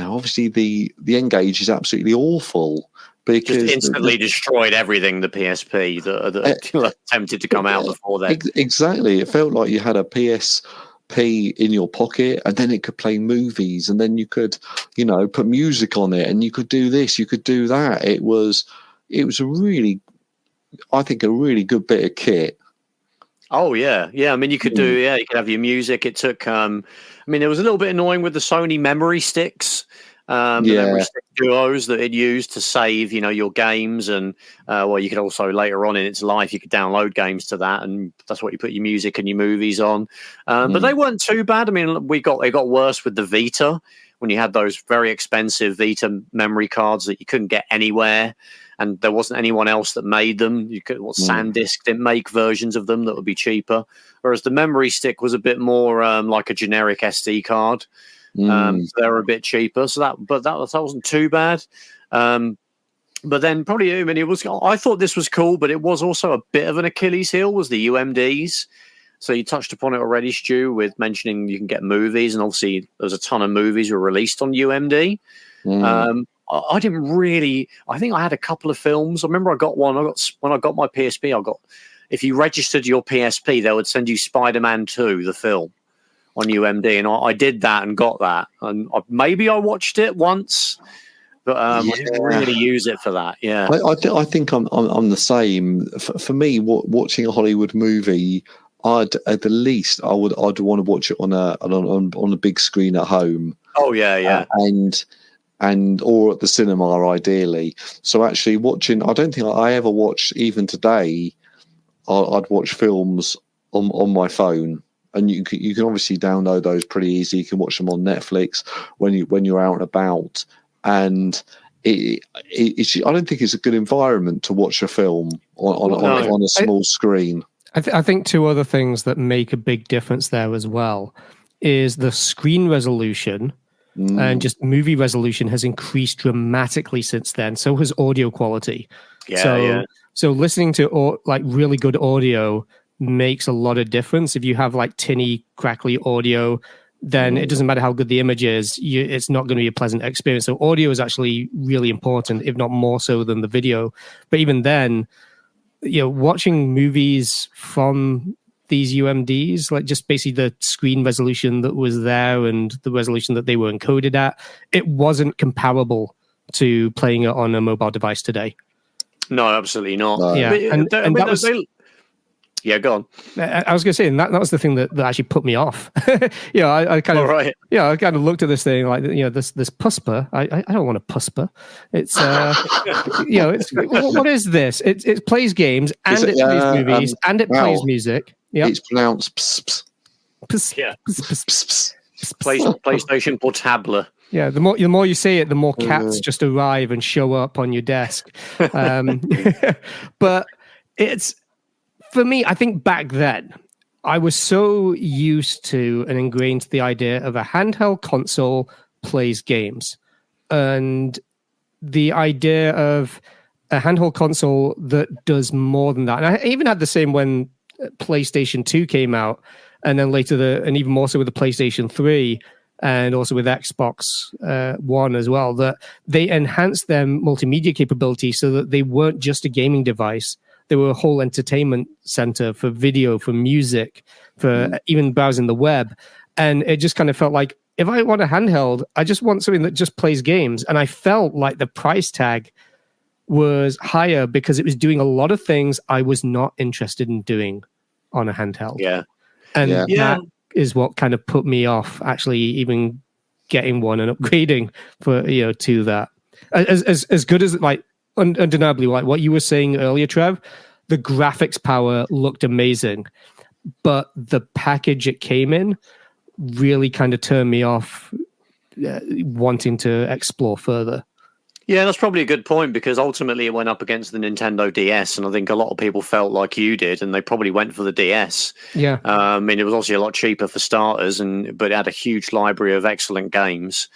obviously the N-Gage is absolutely awful. Because just instantly destroyed everything, the PSP that attempted to come out before then. Exactly. It felt like you had a PSP in your pocket, and then it could play movies, and then you could, put music on it, and you could do this, you could do that. It was a really good bit of kit. Oh yeah. I mean, you could you could have your music. It took. I mean, it was a little bit annoying with the Sony memory sticks. The memory stick duos that it used to save, your games, and you could also later on in its life you could download games to that, and that's what you put your music and your movies on. But they weren't too bad. I mean, it got worse with the Vita, when you had those very expensive Vita memory cards that you couldn't get anywhere, and there wasn't anyone else that made them. SanDisk didn't make versions of them that would be cheaper, whereas the memory stick was a bit more like a generic SD card. So they were a bit cheaper, that wasn't too bad. But then probably, I thought this was cool, but it was also a bit of an Achilles heel, was the UMDs. So you touched upon it already, Stu, with mentioning you can get movies, and obviously there's a ton of movies were released on UMD. I didn't really. I think I had a couple of films. I remember I got one. When I got my PSP, if you registered your PSP, they would send you Spider-Man 2, the film, on UMD, and I did that and got that, and maybe I watched it once, but I didn't really use it for that. Yeah, I think I'm the same. For me, watching a Hollywood movie, I'd want to watch it on a big screen at home. Oh yeah, and or at the cinema ideally. So actually watching, I don't think I ever watched, even today, I'd watch films on my phone. And you can obviously download those pretty easy. You can watch them on Netflix when you're out and about. And I don't think it's a good environment to watch a film on a small screen. I think two other things that make a big difference there as well is the screen resolution, and just movie resolution has increased dramatically since then. So has audio quality. So listening to really good audio makes a lot of difference. If you have tinny, crackly audio, then it doesn't matter how good the image is, it's not going to be a pleasant experience. So audio is actually really important, if not more so than the video. But even then, watching movies from these UMDs, just basically the screen resolution that was there and the resolution that they were encoded at, it wasn't comparable to playing it on a mobile device today. No, absolutely not. Yeah, yeah, go on. I was going to say, and that was the thing that actually put me off. I kind of, I kind of looked at this thing this PUSPA. I don't want a PUSPA. It's, what is this? It plays games and it plays movies and it plays music. Yeah, it's pronounced ps. Yeah, PlayStation Portable. Yeah, the more you say it, the more cats just arrive and show up on your desk. But it's. For me, I think back then, I was so used to and ingrained to the idea of a handheld console plays games. And the idea of a handheld console that does more than that. And I even had the same when PlayStation 2 came out, and then later and even more so with the PlayStation 3, and also with Xbox One as well, that they enhanced their multimedia capability so that they weren't just a gaming device. They were a whole entertainment center for video, for music, for even browsing the web. And it just kind of felt like, if I want a handheld, I just want something that just plays games. And I felt like the price tag was higher because it was doing a lot of things I was not interested in doing on a handheld. Yeah. And that is what kind of put me off actually even getting one and upgrading to that. As good as undeniably, like what you were saying earlier, Trev, the graphics power looked amazing, but the package it came in really kind of turned me off wanting to explore further. Yeah, that's probably a good point, because ultimately it went up against the Nintendo DS, and I think a lot of people felt like you did, and they probably went for the DS. Yeah. I mean, it was obviously a lot cheaper for starters, but it had a huge library of excellent games.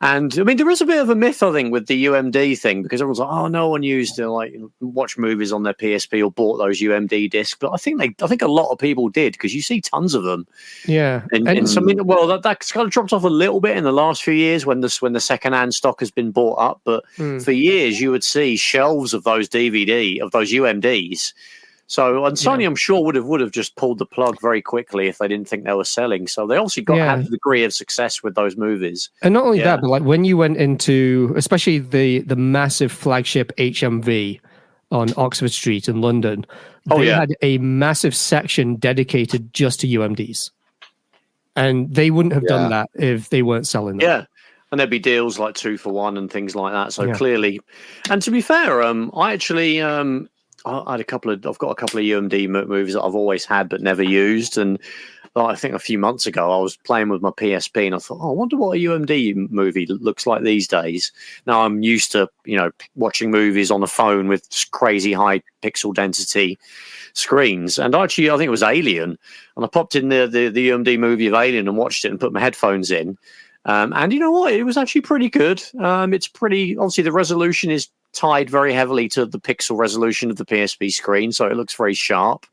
And I mean, there is a bit of a myth, I think, with the UMD thing, because everyone's like, "Oh, no one used to like watch movies on their PSP or bought those UMD discs." But I think a lot of people did, because you see tons of them. Yeah, and something. Well, that's kind of dropped off a little bit in the last few years when the secondhand stock has been bought up. But for years, you would see shelves of those UMDs. So, and Sony, I'm sure would have just pulled the plug very quickly if they didn't think they were selling. So they obviously had a degree of success with those movies. And not only that, but like when you went into, especially the massive flagship HMV on Oxford Street in London, they had a massive section dedicated just to UMDs, and they wouldn't have done that if they weren't selling them. Yeah. And there'd be deals like 2 for 1 and things like that. So clearly, and to be fair, I actually. I've got a couple of UMD movies that I've always had but never used, and I think a few months ago I was playing with my PSP and I thought, I wonder what a UMD movie looks like these days. Now I'm used to watching movies on a phone with crazy high pixel density screens, and actually I think it was Alien, and I popped in the UMD movie of Alien and watched it and put my headphones in, and you know what, it was actually pretty good. It's pretty, obviously the resolution is tied very heavily to the pixel resolution of the PSP screen, so it looks very sharp.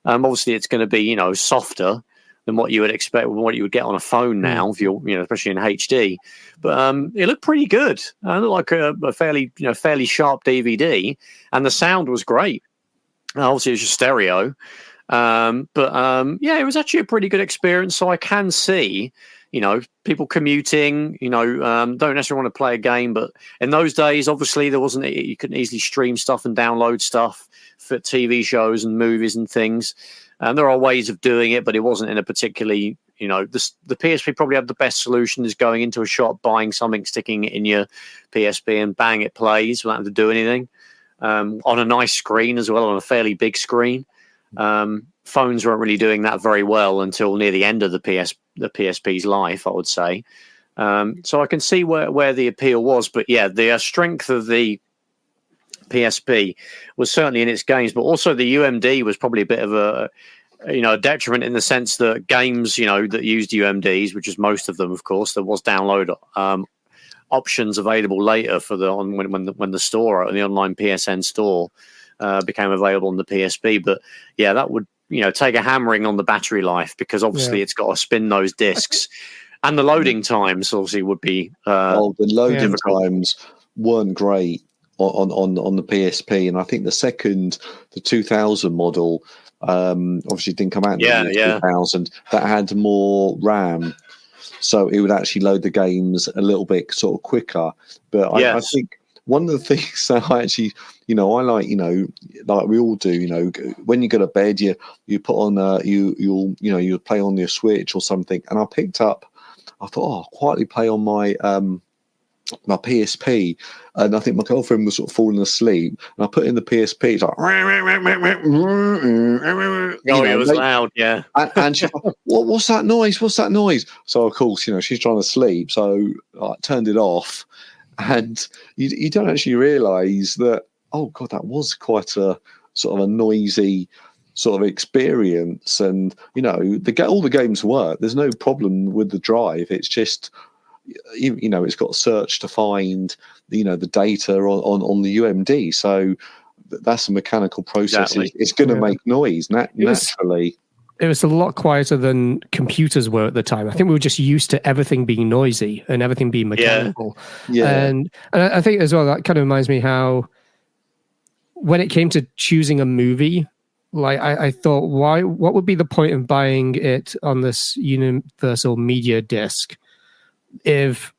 Obviously, it's going to be softer than what you would expect, what you would get on a phone now, if you're especially in HD. But it looked pretty good. It looked like a fairly sharp DVD, and the sound was great. Obviously, it was just stereo, but it was actually a pretty good experience. So I can see. People commuting, don't necessarily want to play a game, but in those days, obviously, you couldn't easily stream stuff and download stuff for TV shows and movies and things. And there are ways of doing it, but it wasn't in a particularly, the PSP probably had the best solution, is going into a shop, buying something, sticking it in your PSP, and bang, it plays without having to do anything. On a nice screen as well, on a fairly big screen. Phones weren't really doing that very well until near the end of the PSP's life, I would say. So I can see where the appeal was, but the strength of the PSP was certainly in its games, but also the UMD was probably a bit of a detriment, in the sense that games that used UMDs, which is most of them, of course, there was download options available later for when the store, the online PSN store, became available on the PSP. But that would take a hammering on the battery life, because obviously it's got to spin those discs, and the loading times obviously would be the loading times weren't great on the PSP, and I think the 2000 model obviously didn't come out in 2000. That had more RAM, so it would actually load the games a little bit sort of quicker. But I think one of the things that I actually, I like, like we all do, when you go to bed, you put on, you'll play on your Switch or something. And I thought, I'll quietly play on my my PSP, and I think my girlfriend was sort of falling asleep, and I put in the PSP. It's like, it was loud, yeah. And she's like, what's that noise? What's that noise? So of course, she's trying to sleep, so I turned it off. And you don't actually realise that, oh God, that was quite a sort of a noisy sort of experience. And all the games work. There's no problem with the drive. It's just it's got search to find the data on the UMD. So that's a mechanical process. Exactly. It's going to make noise naturally. It was a lot quieter than computers were at the time. I think we were just used to everything being noisy and everything being mechanical. Yeah. And I think as well, that kind of reminds me how when it came to choosing a movie, like I thought, what would be the point of buying it on this universal media disc if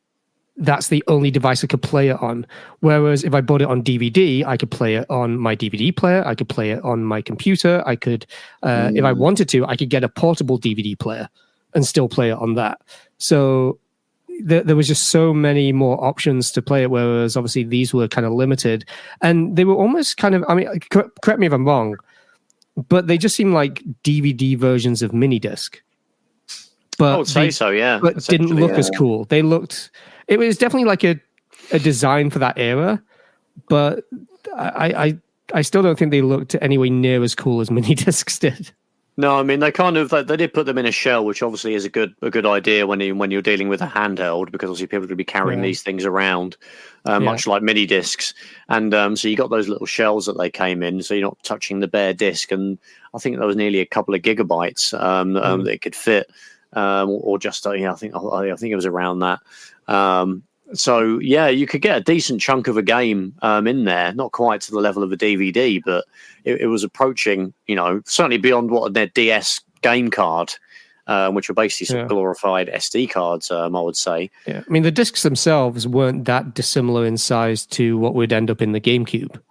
that's the only device I could play it on? Whereas if I bought it on DVD, I could play it on my DVD player. I could play it on my computer. I could, if I wanted to, I could get a portable DVD player and still play it on that. So there was just so many more options to play it, whereas obviously these were kind of limited. And they were almost kind of, correct me if I'm wrong, but they just seemed like DVD versions of minidisc. But I would say so, yeah. But didn't look as cool. It was definitely like a design for that era, but I still don't think they looked anywhere near as cool as mini discs did. No, I mean they did put them in a shell, which obviously is a good idea when you're dealing with a handheld, because obviously people are going to be carrying these things around, much like mini discs, and so you got those little shells that they came in, so you're not touching the bare disc, and I think that was nearly a couple of gigabytes that it could fit, or just I think it was around that. So yeah, you could get a decent chunk of a game in there, not quite to the level of a DVD, but it was approaching, certainly beyond what their DS game card, which were basically sort of glorified SD cards, I would say. Yeah, I mean the discs themselves weren't that dissimilar in size to what would end up in the GameCube,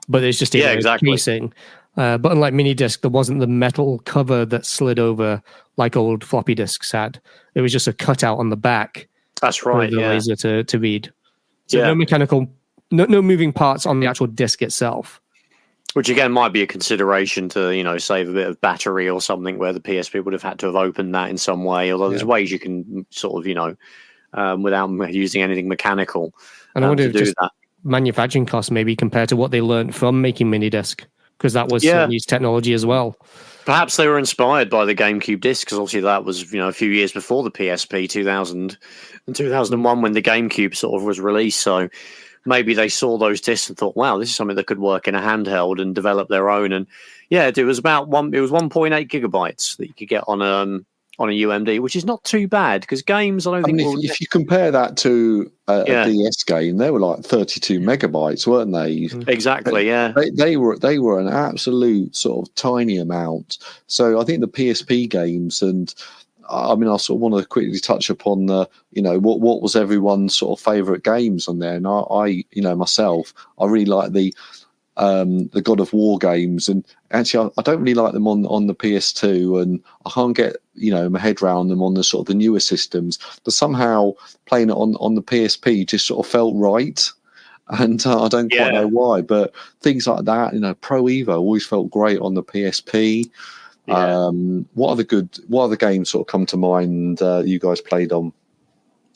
but it's just exactly. casing. But unlike mini disc, there wasn't the metal cover that slid over like old floppy disks had. It was just a cutout on the back. That's right. The laser to read. So no mechanical, no moving parts on the actual disc itself. Which again might be a consideration to save a bit of battery or something, where the PSP would have had to have opened that in some way. Although there's ways you can sort of without using anything mechanical. And I wonder to if do just that. Manufacturing costs maybe compared to what they learned from making mini disc, because that was Sony's technology as well. Perhaps they were inspired by the GameCube disc, because obviously that was a few years before the PSP, 2000 and 2001, when the GameCube sort of was released. So maybe they saw those discs and thought, wow, this is something that could work in a handheld, and develop their own. And it was about 1.8 gigabytes that you could get on a UMD, which is not too bad, because games, I think if you compare that to a DS game, they were like 32 megabytes, weren't they? Exactly, yeah. They were an absolute sort of tiny amount. So I think the PSP games, and I mean, I sort of want to quickly touch upon the, what was everyone's sort of favourite games on there. And I myself, I really like the God of War games, and actually I don't really like them on the PS2, and I can't get my head around them on the sort of the newer systems, but somehow playing it on the PSP just sort of felt right, and I don't quite know why, but things like that, Pro Evo always felt great on the PSP. What other games sort of come to mind you guys played on?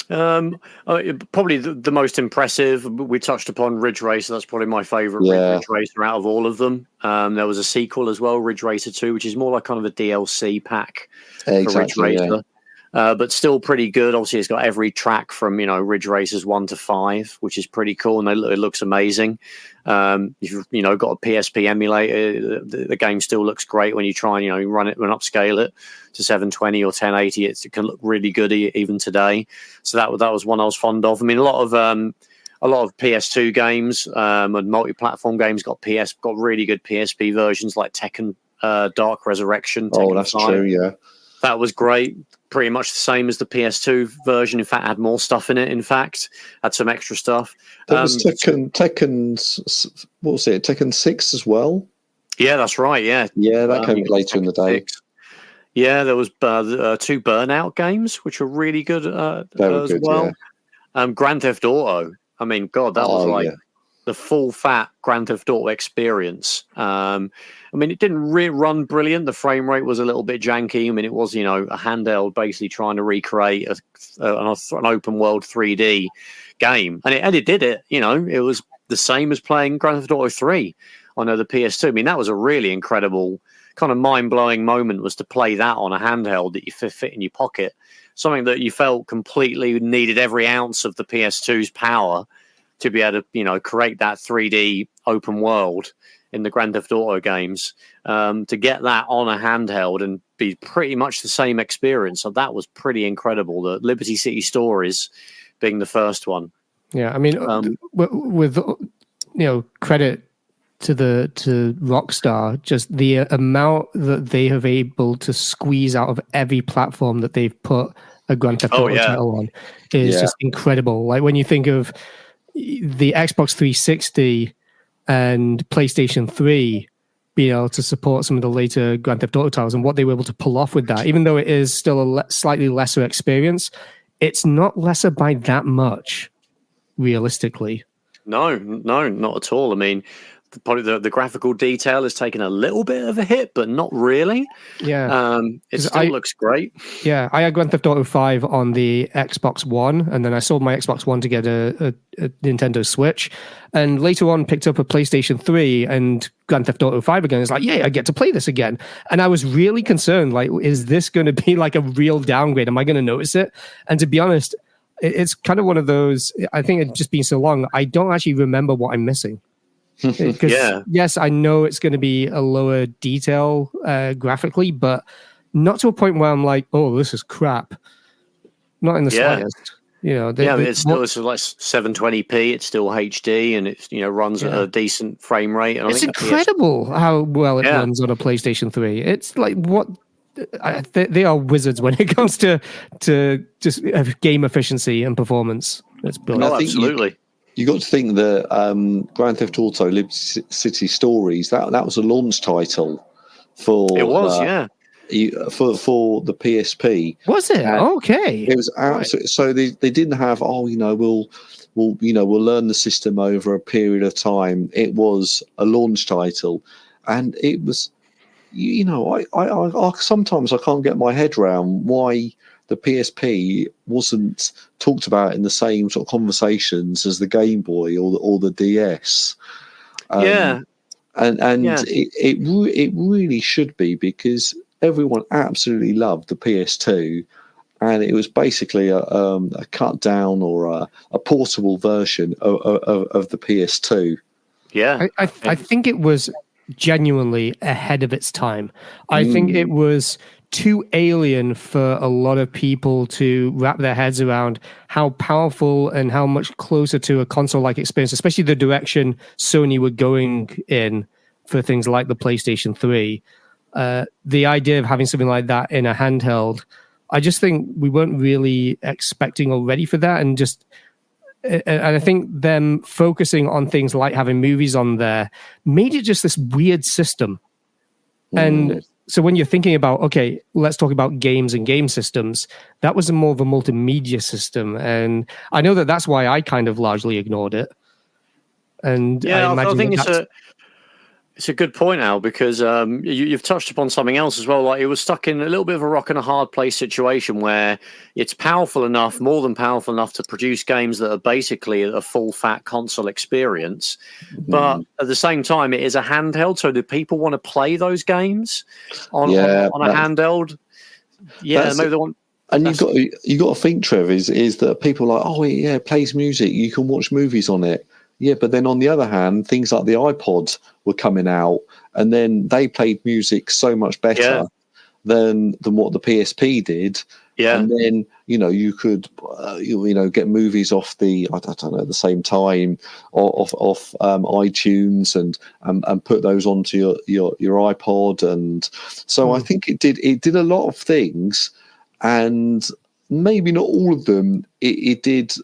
Probably the most impressive, we touched upon Ridge Racer. That's probably my favorite Ridge Racer out of all of them. There was a sequel as well, Ridge Racer 2, which is more like kind of a DLC pack for Ridge Racer. But still pretty good. Obviously, it's got every track from Ridge Racers 1 to 5, which is pretty cool, and it looks amazing. If you've got a PSP emulator, the game still looks great when you try and run it and upscale it to 720 or 1080. It can look really good even today. So that was one I was fond of. I mean, a lot of PS2 games and multi-platform games got really good PSP versions, like Tekken Dark Resurrection. Tekken that's 5. true, yeah. That was great. Pretty much the same as the PS2 version. In fact, had more stuff in it. In fact, had some extra stuff. There was Tekken's, what was it? Tekken 6 as well? Yeah, that's right. Yeah, that came later in the day. 6. Yeah, there was 2 Burnout games, which were really good as well. Yeah. Grand Theft Auto. I mean, God, that was the full fat Grand Theft Auto experience. I mean, it didn't run brilliant. The frame rate was a little bit janky. I mean, it was, a handheld basically trying to recreate an open world 3D game. And it did it, it was the same as playing Grand Theft Auto 3 on the PS2. I mean, that was a really incredible kind of mind-blowing moment, was to play that on a handheld that you fit in your pocket. Something that you felt completely needed every ounce of the PS2's power to be able to, create that 3D open world in the Grand Theft Auto games, to get that on a handheld and be pretty much the same experience. So that was pretty incredible. The Liberty City Stories being the first one. Yeah, I mean, with credit to Rockstar, just the amount that they have able to squeeze out of every platform that they've put a Grand Theft Auto title on is just incredible. Like when you think of the Xbox 360 and PlayStation 3 being able to support some of the later Grand Theft Auto titles and what they were able to pull off with that, even though it is still a slightly lesser experience, it's not lesser by that much, realistically. No, not at all. I mean, probably the graphical detail has taken a little bit of a hit, but not really. Yeah. It still looks great. Yeah, I had Grand Theft Auto 5 on the Xbox One, and then I sold my Xbox One to get a Nintendo Switch, and later on picked up a PlayStation 3 and Grand Theft Auto 5 again. It's like, yeah, I get to play this again. And I was really concerned, like, is this going to be like a real downgrade? Am I going to notice it? And to be honest, it's kind of one of those, I think it's just been so long, I don't actually remember what I'm missing. Because yes, I know it's going to be a lower detail graphically, but not to a point where I'm like, oh, this is crap. Not in the slightest. You know, it's still like 720p. It's still HD, and it's runs at a decent frame rate. And it's incredible how well it runs on a PlayStation 3. It's like they are wizards when it comes to just game efficiency and performance. It's brilliant. Oh, absolutely. You got to think that Grand Theft Auto Liberty City Stories, that was a launch title for it was for the PSP. Was it? Okay. It was so they didn't have we'll learn the system over a period of time. It was a launch title, and it was I sometimes I can't get my head around why the PSP wasn't talked about in the same sort of conversations as the Game Boy or the DS. And it really should be, because everyone absolutely loved the PS2, and it was basically a cut down or a portable version of the PS2. Yeah, I think it was genuinely ahead of its time. I think it was too alien for a lot of people to wrap their heads around how powerful and how much closer to a console-like experience, especially the direction Sony were going in for things like the PlayStation 3. The idea of having something like that in a handheld, I just think we weren't really expecting or ready for that. And I think them focusing on things like having movies on there made it just this weird system. And so when you're thinking about, okay, let's talk about games and game systems, that was more of a multimedia system. And I know that's why I kind of largely ignored it. And I think it's a good point, Al, because you've touched upon something else as well. Like, it was stuck in a little bit of a rock and a hard place situation where it's powerful enough, more than powerful enough, to produce games that are basically a full fat console experience. But at the same time, it is a handheld. So do people want to play those games on a handheld? Yeah, maybe they want. And you got to think, Trev, is that people are like, oh yeah, it plays music, you can watch movies on it. Yeah, but then on the other hand, things like the iPod were coming out, and then they played music so much better than what the PSP did. Yeah, and then you could get movies off the the same time off iTunes and put those onto your iPod, and so I think it did a lot of things, and maybe not all of them it did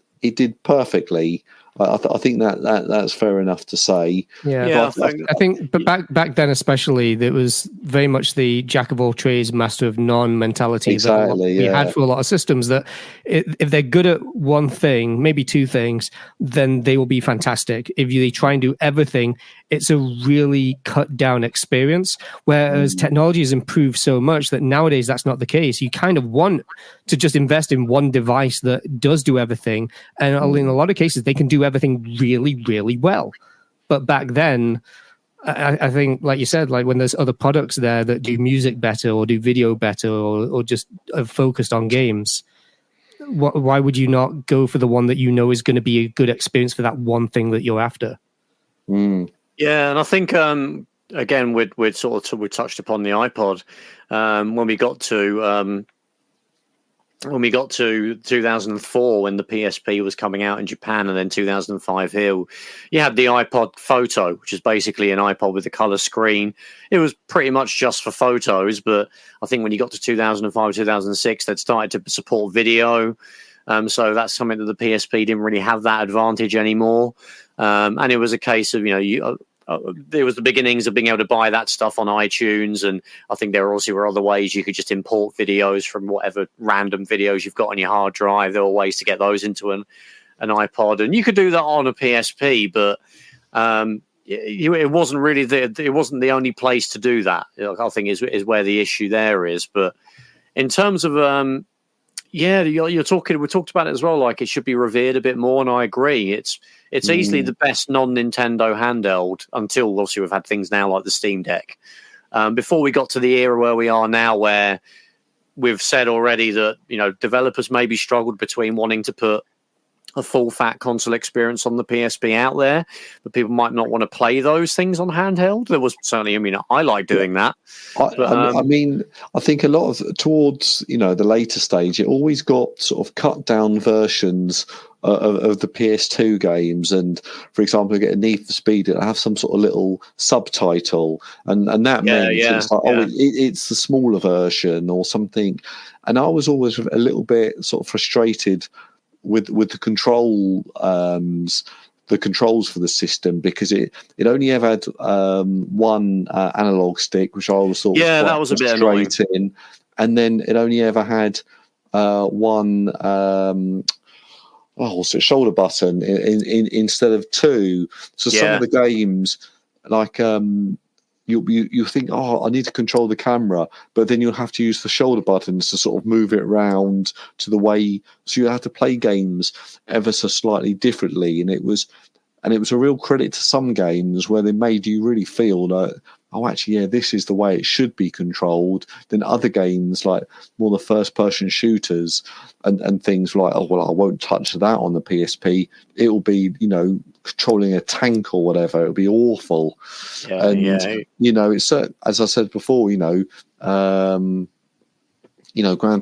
perfectly. I think that's fair enough to say. Yeah, I think, but back then especially, there was very much the jack of all trades, master of none mentality. Exactly, that we had for a lot of systems. That if they're good at one thing, maybe two things, then they will be fantastic. If they try and do everything, it's a really cut down experience. Whereas technology has improved so much that nowadays that's not the case. You kind of want to just invest in one device that does do everything, and in a lot of cases they can do everything really, really well. But back then, I think, like you said, like when there's other products there that do music better or do video better or just are focused on games, why would you not go for the one that is going to be a good experience for that one thing that you're after? Yeah, and I think again we touched upon the iPod when we got to 2004, when the PSP was coming out in Japan, and then 2005 here, you had the iPod Photo, which is basically an iPod with a color screen. It was pretty much just for photos, but I think when you got to 2005, 2006, they'd started to support video. So that's something that the PSP didn't really have that advantage anymore. And it was a case of, there was the beginnings of being able to buy that stuff on iTunes, and I think there also were other ways you could just import videos from whatever random videos you've got on your hard drive. There were ways to get those into an iPod, and you could do that on a PSP, but it wasn't really it wasn't the only place to do that. I think is where the issue there is. But in terms of we talked about it as well. Like, it should be revered a bit more, and I agree. It's easily the best non-Nintendo handheld until obviously we've had things now like the Steam Deck. Before we got to the era where we are now, where we've said already that developers maybe struggled between wanting to put a full fat console experience on the PSP out there, but people might not want to play those things on handheld. There was certainly, I like doing that. I think a lot of towards the later stage, it always got sort of cut down versions of the PS2 games, and for example, get a Need for Speed, it'll have some sort of little subtitle, and that means it's like, it's the smaller version or something. And I was always a little bit sort of frustrated with the controls for the system, because it only ever had one analog stick, which I always thought that was a bit annoying. And then it only ever had one shoulder button instead of two. So some of the games, like you think, I need to control the camera, but then you'll have to use the shoulder buttons to sort of move it around to the way. So you have to play games ever so slightly differently, and it was a real credit to some games where they made you really feel that, this is the way it should be controlled. Then other games, like more the first-person shooters and things like, I won't touch that on the PSP. It will be, controlling a tank or whatever. It'll be awful. It's as I said before, Grand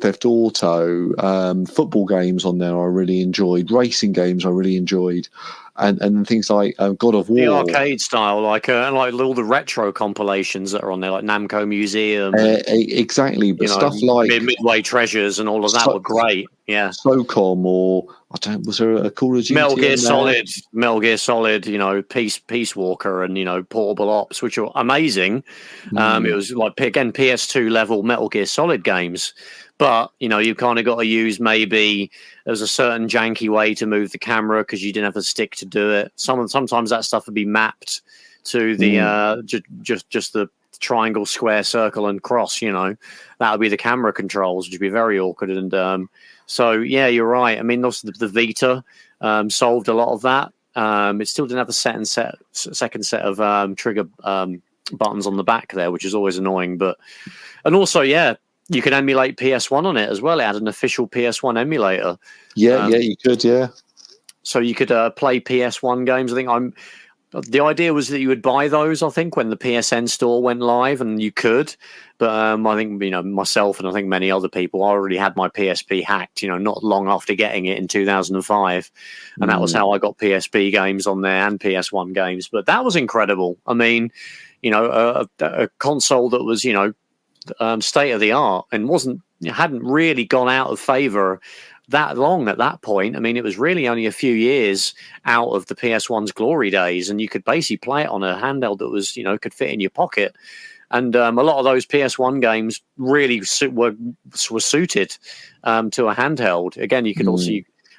Theft Auto, football games on there I really enjoyed, racing games I really enjoyed, and things like God of War, the arcade style, like all the retro compilations that are on there, like Namco Museum, exactly. But stuff like Midway Treasures and all of that were great. Yeah, SOCOM, or was there a Call of Duty? Metal Gear Solid, Peace Walker, and Portable Ops, which are amazing. It was like, again, PS2 level Metal Gear Solid games. But, you kind of got to use, maybe there's a certain janky way to move the camera because you didn't have a stick to do it. Sometimes that stuff would be mapped to the just the triangle, square, circle, and cross. That would be the camera controls, which would be very awkward. And you're right. I mean, also the Vita solved a lot of that. It still didn't have a second set of trigger buttons on the back there, which is always annoying. And also, you could emulate PS1 on it as well. It had an official PS1 emulator. You could, So you could play PS1 games. I think the idea was that you would buy those, I think, when the PSN store went live, and you could. But I think, myself and I think many other people, I already had my PSP hacked, not long after getting it in 2005. And that was how I got PSP games on there and PS1 games. But that was incredible. I mean, a console that was, state of the art and hadn't really gone out of favor that long at that point. I mean, it was really only a few years out of the PS1's glory days, and you could basically play it on a handheld that was, could fit in your pocket. And a lot of those PS1 games really were suited to a handheld. Again, you could also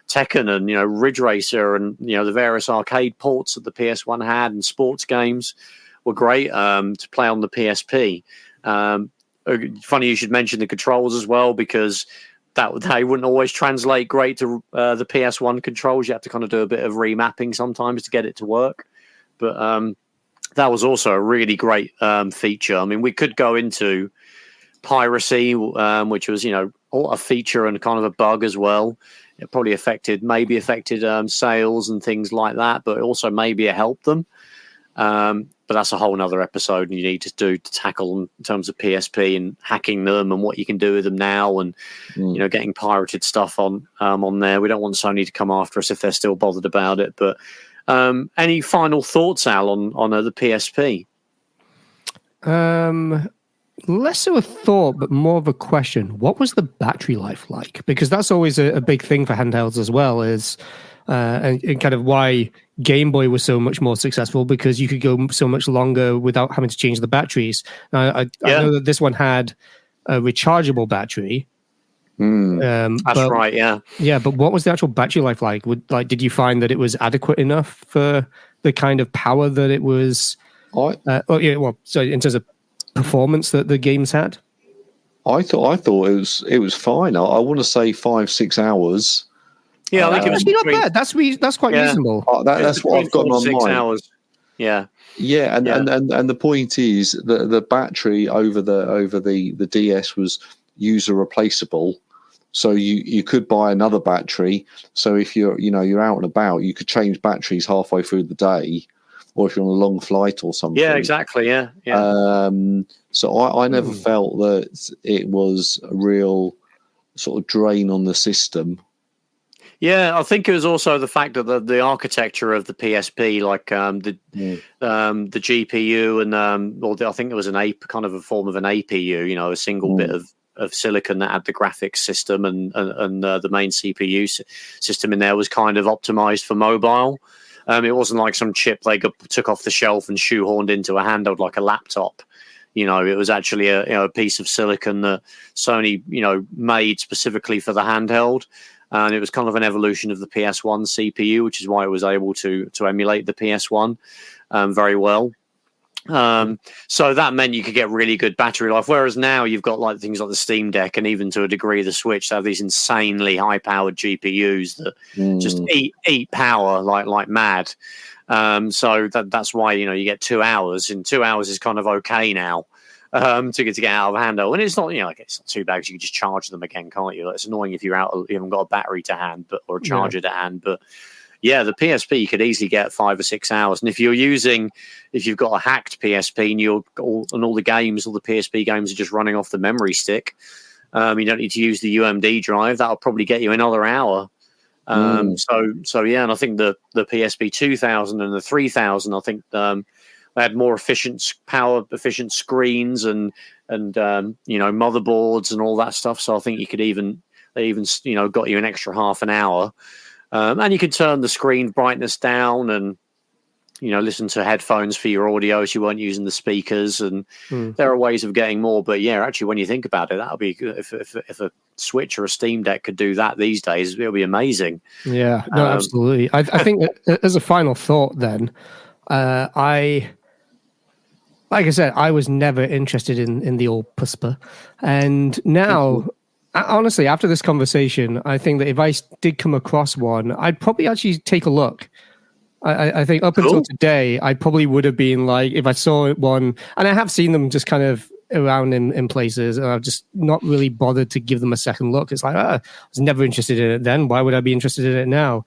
Tekken and Ridge Racer and the various arcade ports that the PS1 had, and sports games were great to play on the PSP. Funny you should mention the controls as well, because they wouldn't always translate great to the PS1 controls. You have to kind of do a bit of remapping sometimes to get it to work. But that was also a really great feature. I mean, we could go into piracy, which was, a feature and kind of a bug as well. It probably affected sales and things like that, but also maybe it helped them. But that's a whole nother episode you need to tackle in terms of PSP and hacking them and what you can do with them now, and getting pirated stuff on there. We don't want Sony to come after us if they're still bothered about it. But any final thoughts, Al, on the PSP? Less of a thought, but more of a question. What was the battery life like? Because that's always a big thing for handhelds as well, is and kind of why Game Boy was so much more successful, because you could go so much longer without having to change the batteries. Now, I know that this one had a rechargeable battery. That's right, yeah. Yeah, but what was the actual battery life like? Did you find that it was adequate enough for the kind of power that it was. In terms of performance that the games had. I thought it was fine. I want to say 5-6 hours. Yeah, I think it was actually not bad. That's quite reasonable. That's what I've got on my mind. Hours. Yeah. Yeah, and the point is that the battery over the DS was user replaceable, so you could buy another battery. So if you're out and about, you could change batteries halfway through the day, or if you're on a long flight or something. Yeah, exactly. Yeah. So I never felt that it was a real sort of drain on the system. Yeah, I think it was also the fact that the architecture of the PSP, like the GPU and I think it was kind of a form of an APU, a single bit of silicon that had the graphics system and the main CPU system in there was kind of optimized for mobile. It wasn't like some chip they took off the shelf and shoehorned into a handheld like a laptop. It was actually a piece of silicon that Sony, made specifically for the handheld. And it was kind of an evolution of the PS1 CPU, which is why it was able to emulate the PS1 very well. So that meant you could get really good battery life. Whereas now you've got like things like the Steam Deck and even to a degree the Switch have these insanely high-powered GPUs that just eat power like mad. So that's why you get 2 hours, and 2 hours is kind of okay now. To get out of a handheld, and it's not it's not too bad because you can just charge them again, can't you? It's annoying if you haven't got a battery to hand, or a charger to hand. But yeah, the PSP you could easily get 5 or 6 hours, and if you've got a hacked PSP and all the PSP games are just running off the memory stick, you don't need to use the UMD drive. That'll probably get you another hour. So yeah, and I think the PSP 2000 and the 3000, I think. They had more power efficient screens and motherboards and all that stuff. So I think they even got you an extra half an hour, and you could turn the screen brightness down and listen to headphones for your audio so you weren't using the speakers. And there are ways of getting more. But yeah, actually, when you think about it, that would be if a Switch or a Steam Deck could do that these days, it would be amazing. Yeah, no, absolutely. I think as a final thought, then like I said, I was never interested in the old PSP. And now, honestly, after this conversation, I think that if I did come across one, I'd probably actually take a look. I think up until today, I probably would have been like, if I saw one, and I have seen them just kind of around in places, and I've just not really bothered to give them a second look. It's like, I was never interested in it then. Why would I be interested in it now?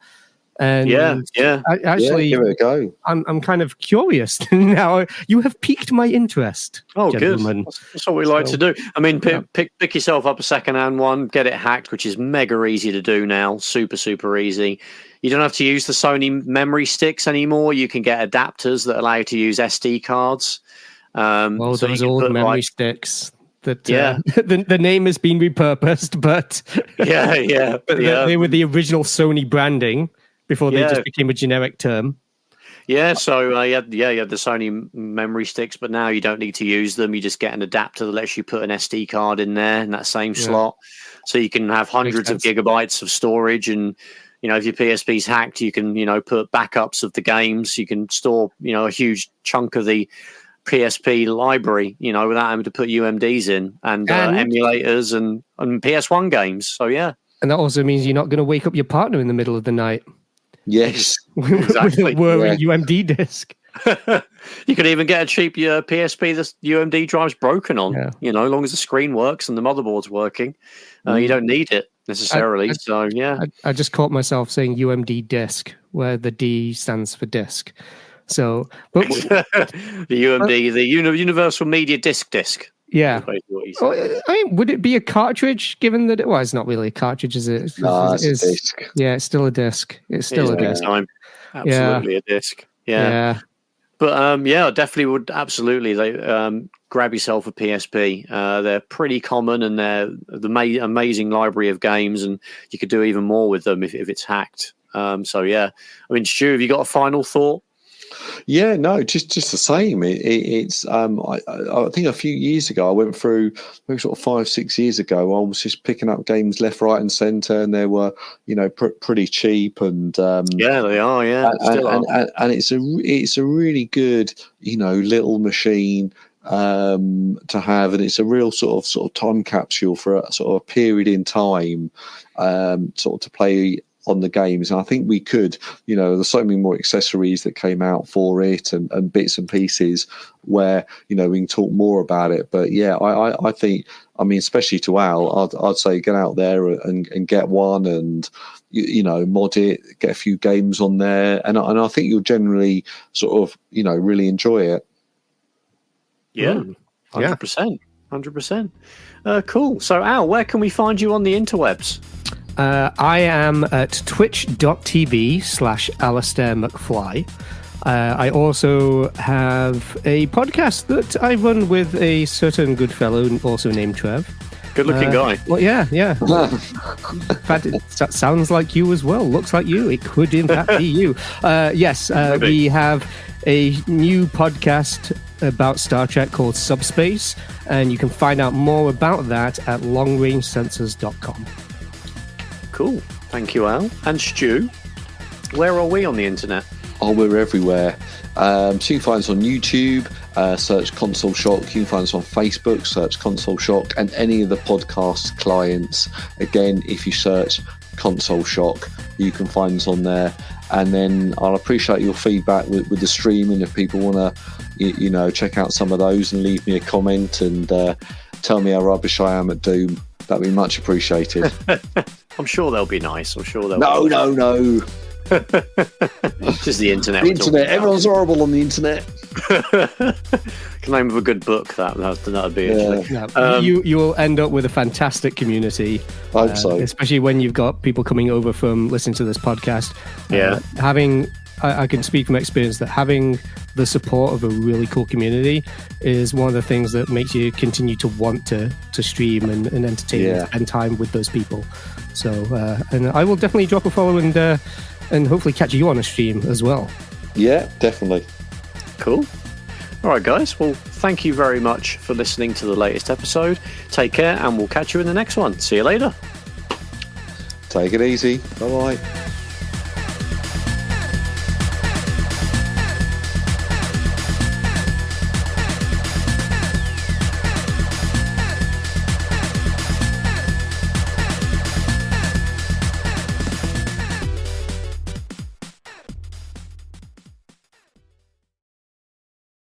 And actually, give it a go. I'm kind of curious now. You have piqued my interest. Oh, gentlemen. Good. That's what we like to do. I mean, pick yourself up a second-hand one, get it hacked, which is mega easy to do now. Super, super easy. You don't have to use the Sony memory sticks anymore. You can get adapters that allow you to use SD cards. Those old memory sticks. That the name has been repurposed, but they were the original Sony branding. Before they just became a generic term. Yeah, so you had the Sony memory sticks, but now you don't need to use them. You just get an adapter that lets you put an SD card in there in that same slot. So you can have hundreds of gigabytes of storage. And, if your PSP's hacked, you can, put backups of the games. You can store, a huge chunk of the PSP library, without having to put UMDs in and emulators and PS1 games. So, yeah. And that also means you're not going to wake up your partner in the middle of the night. Yes, exactly. With a whirring UMD disc. You could even get a cheap PSP the UMD drive's broken on. As long as the screen works and the motherboard's working, you don't need it necessarily. I just caught myself saying UMD disc, where the D stands for disc. So, but the UMD, the Universal Media Disc. Yeah. Would it be a cartridge given that it's not really a cartridge, is it? No, it's a disc. Yeah, it's still a disc. It's still a disc. Absolutely a disc. Yeah. But I definitely would absolutely grab yourself a PSP. They're pretty common and they're the amazing library of games, and you could do even more with them if it's hacked. I mean, Stu, have you got a final thought? Yeah, no, just the same. It's I think a few years ago I went through, maybe sort of 5-6 years ago, I was just picking up games left, right, and centre, and they were pretty cheap, and yeah, they are, yeah, and it's a really good little machine to have, and it's a real sort of time capsule for a sort of a period in time, sort of to play on the games. And I think we could, there's so many more accessories that came out for it, and bits and pieces where we can talk more about it. But yeah, I think, I mean, especially to Al, I'd say get out there and get one, and mod it, get a few games on there, and I think you'll generally sort of really enjoy it. Yeah, 100%. 100%. Cool. So Al, where can we find you on the interwebs? I am at twitch.tv/AlistairMcFly. I also have a podcast that I run with a certain good fellow, also named Trev. Good-looking guy. Well, yeah. In fact, that sounds like you as well. Looks like you. It could, in fact, be you. Yes, we have a new podcast about Star Trek called Subspace, and you can find out more about that at longrangesensors.com. Cool. Thank you, Al. And Stu, where are we on the internet? Oh, we're everywhere. So you can find us on YouTube, search Console Shock. You can find us on Facebook, search Console Shock, and any of the podcast clients. Again, if you search Console Shock, you can find us on there. And then I'll appreciate your feedback with the stream, and if people want to, check out some of those and leave me a comment and tell me how rubbish I am at Doom, that'd be much appreciated. I'm sure they'll be nice. I'm sure they'll. No. Just the internet. The internet. Everyone's horrible on the internet. Name of a good book that'd be. Yeah. You will end up with a fantastic community. I hope so. Especially when you've got people coming over from listening to this podcast. Yeah. I can speak from experience that having the support of a really cool community is one of the things that makes you continue to want to stream and entertain and spend time with those people. So, and I will definitely drop a follow and hopefully catch you on a stream as well. Yeah, definitely. Cool. All right, guys. Well, thank you very much for listening to the latest episode. Take care, and we'll catch you in the next one. See you later. Take it easy. Bye-bye.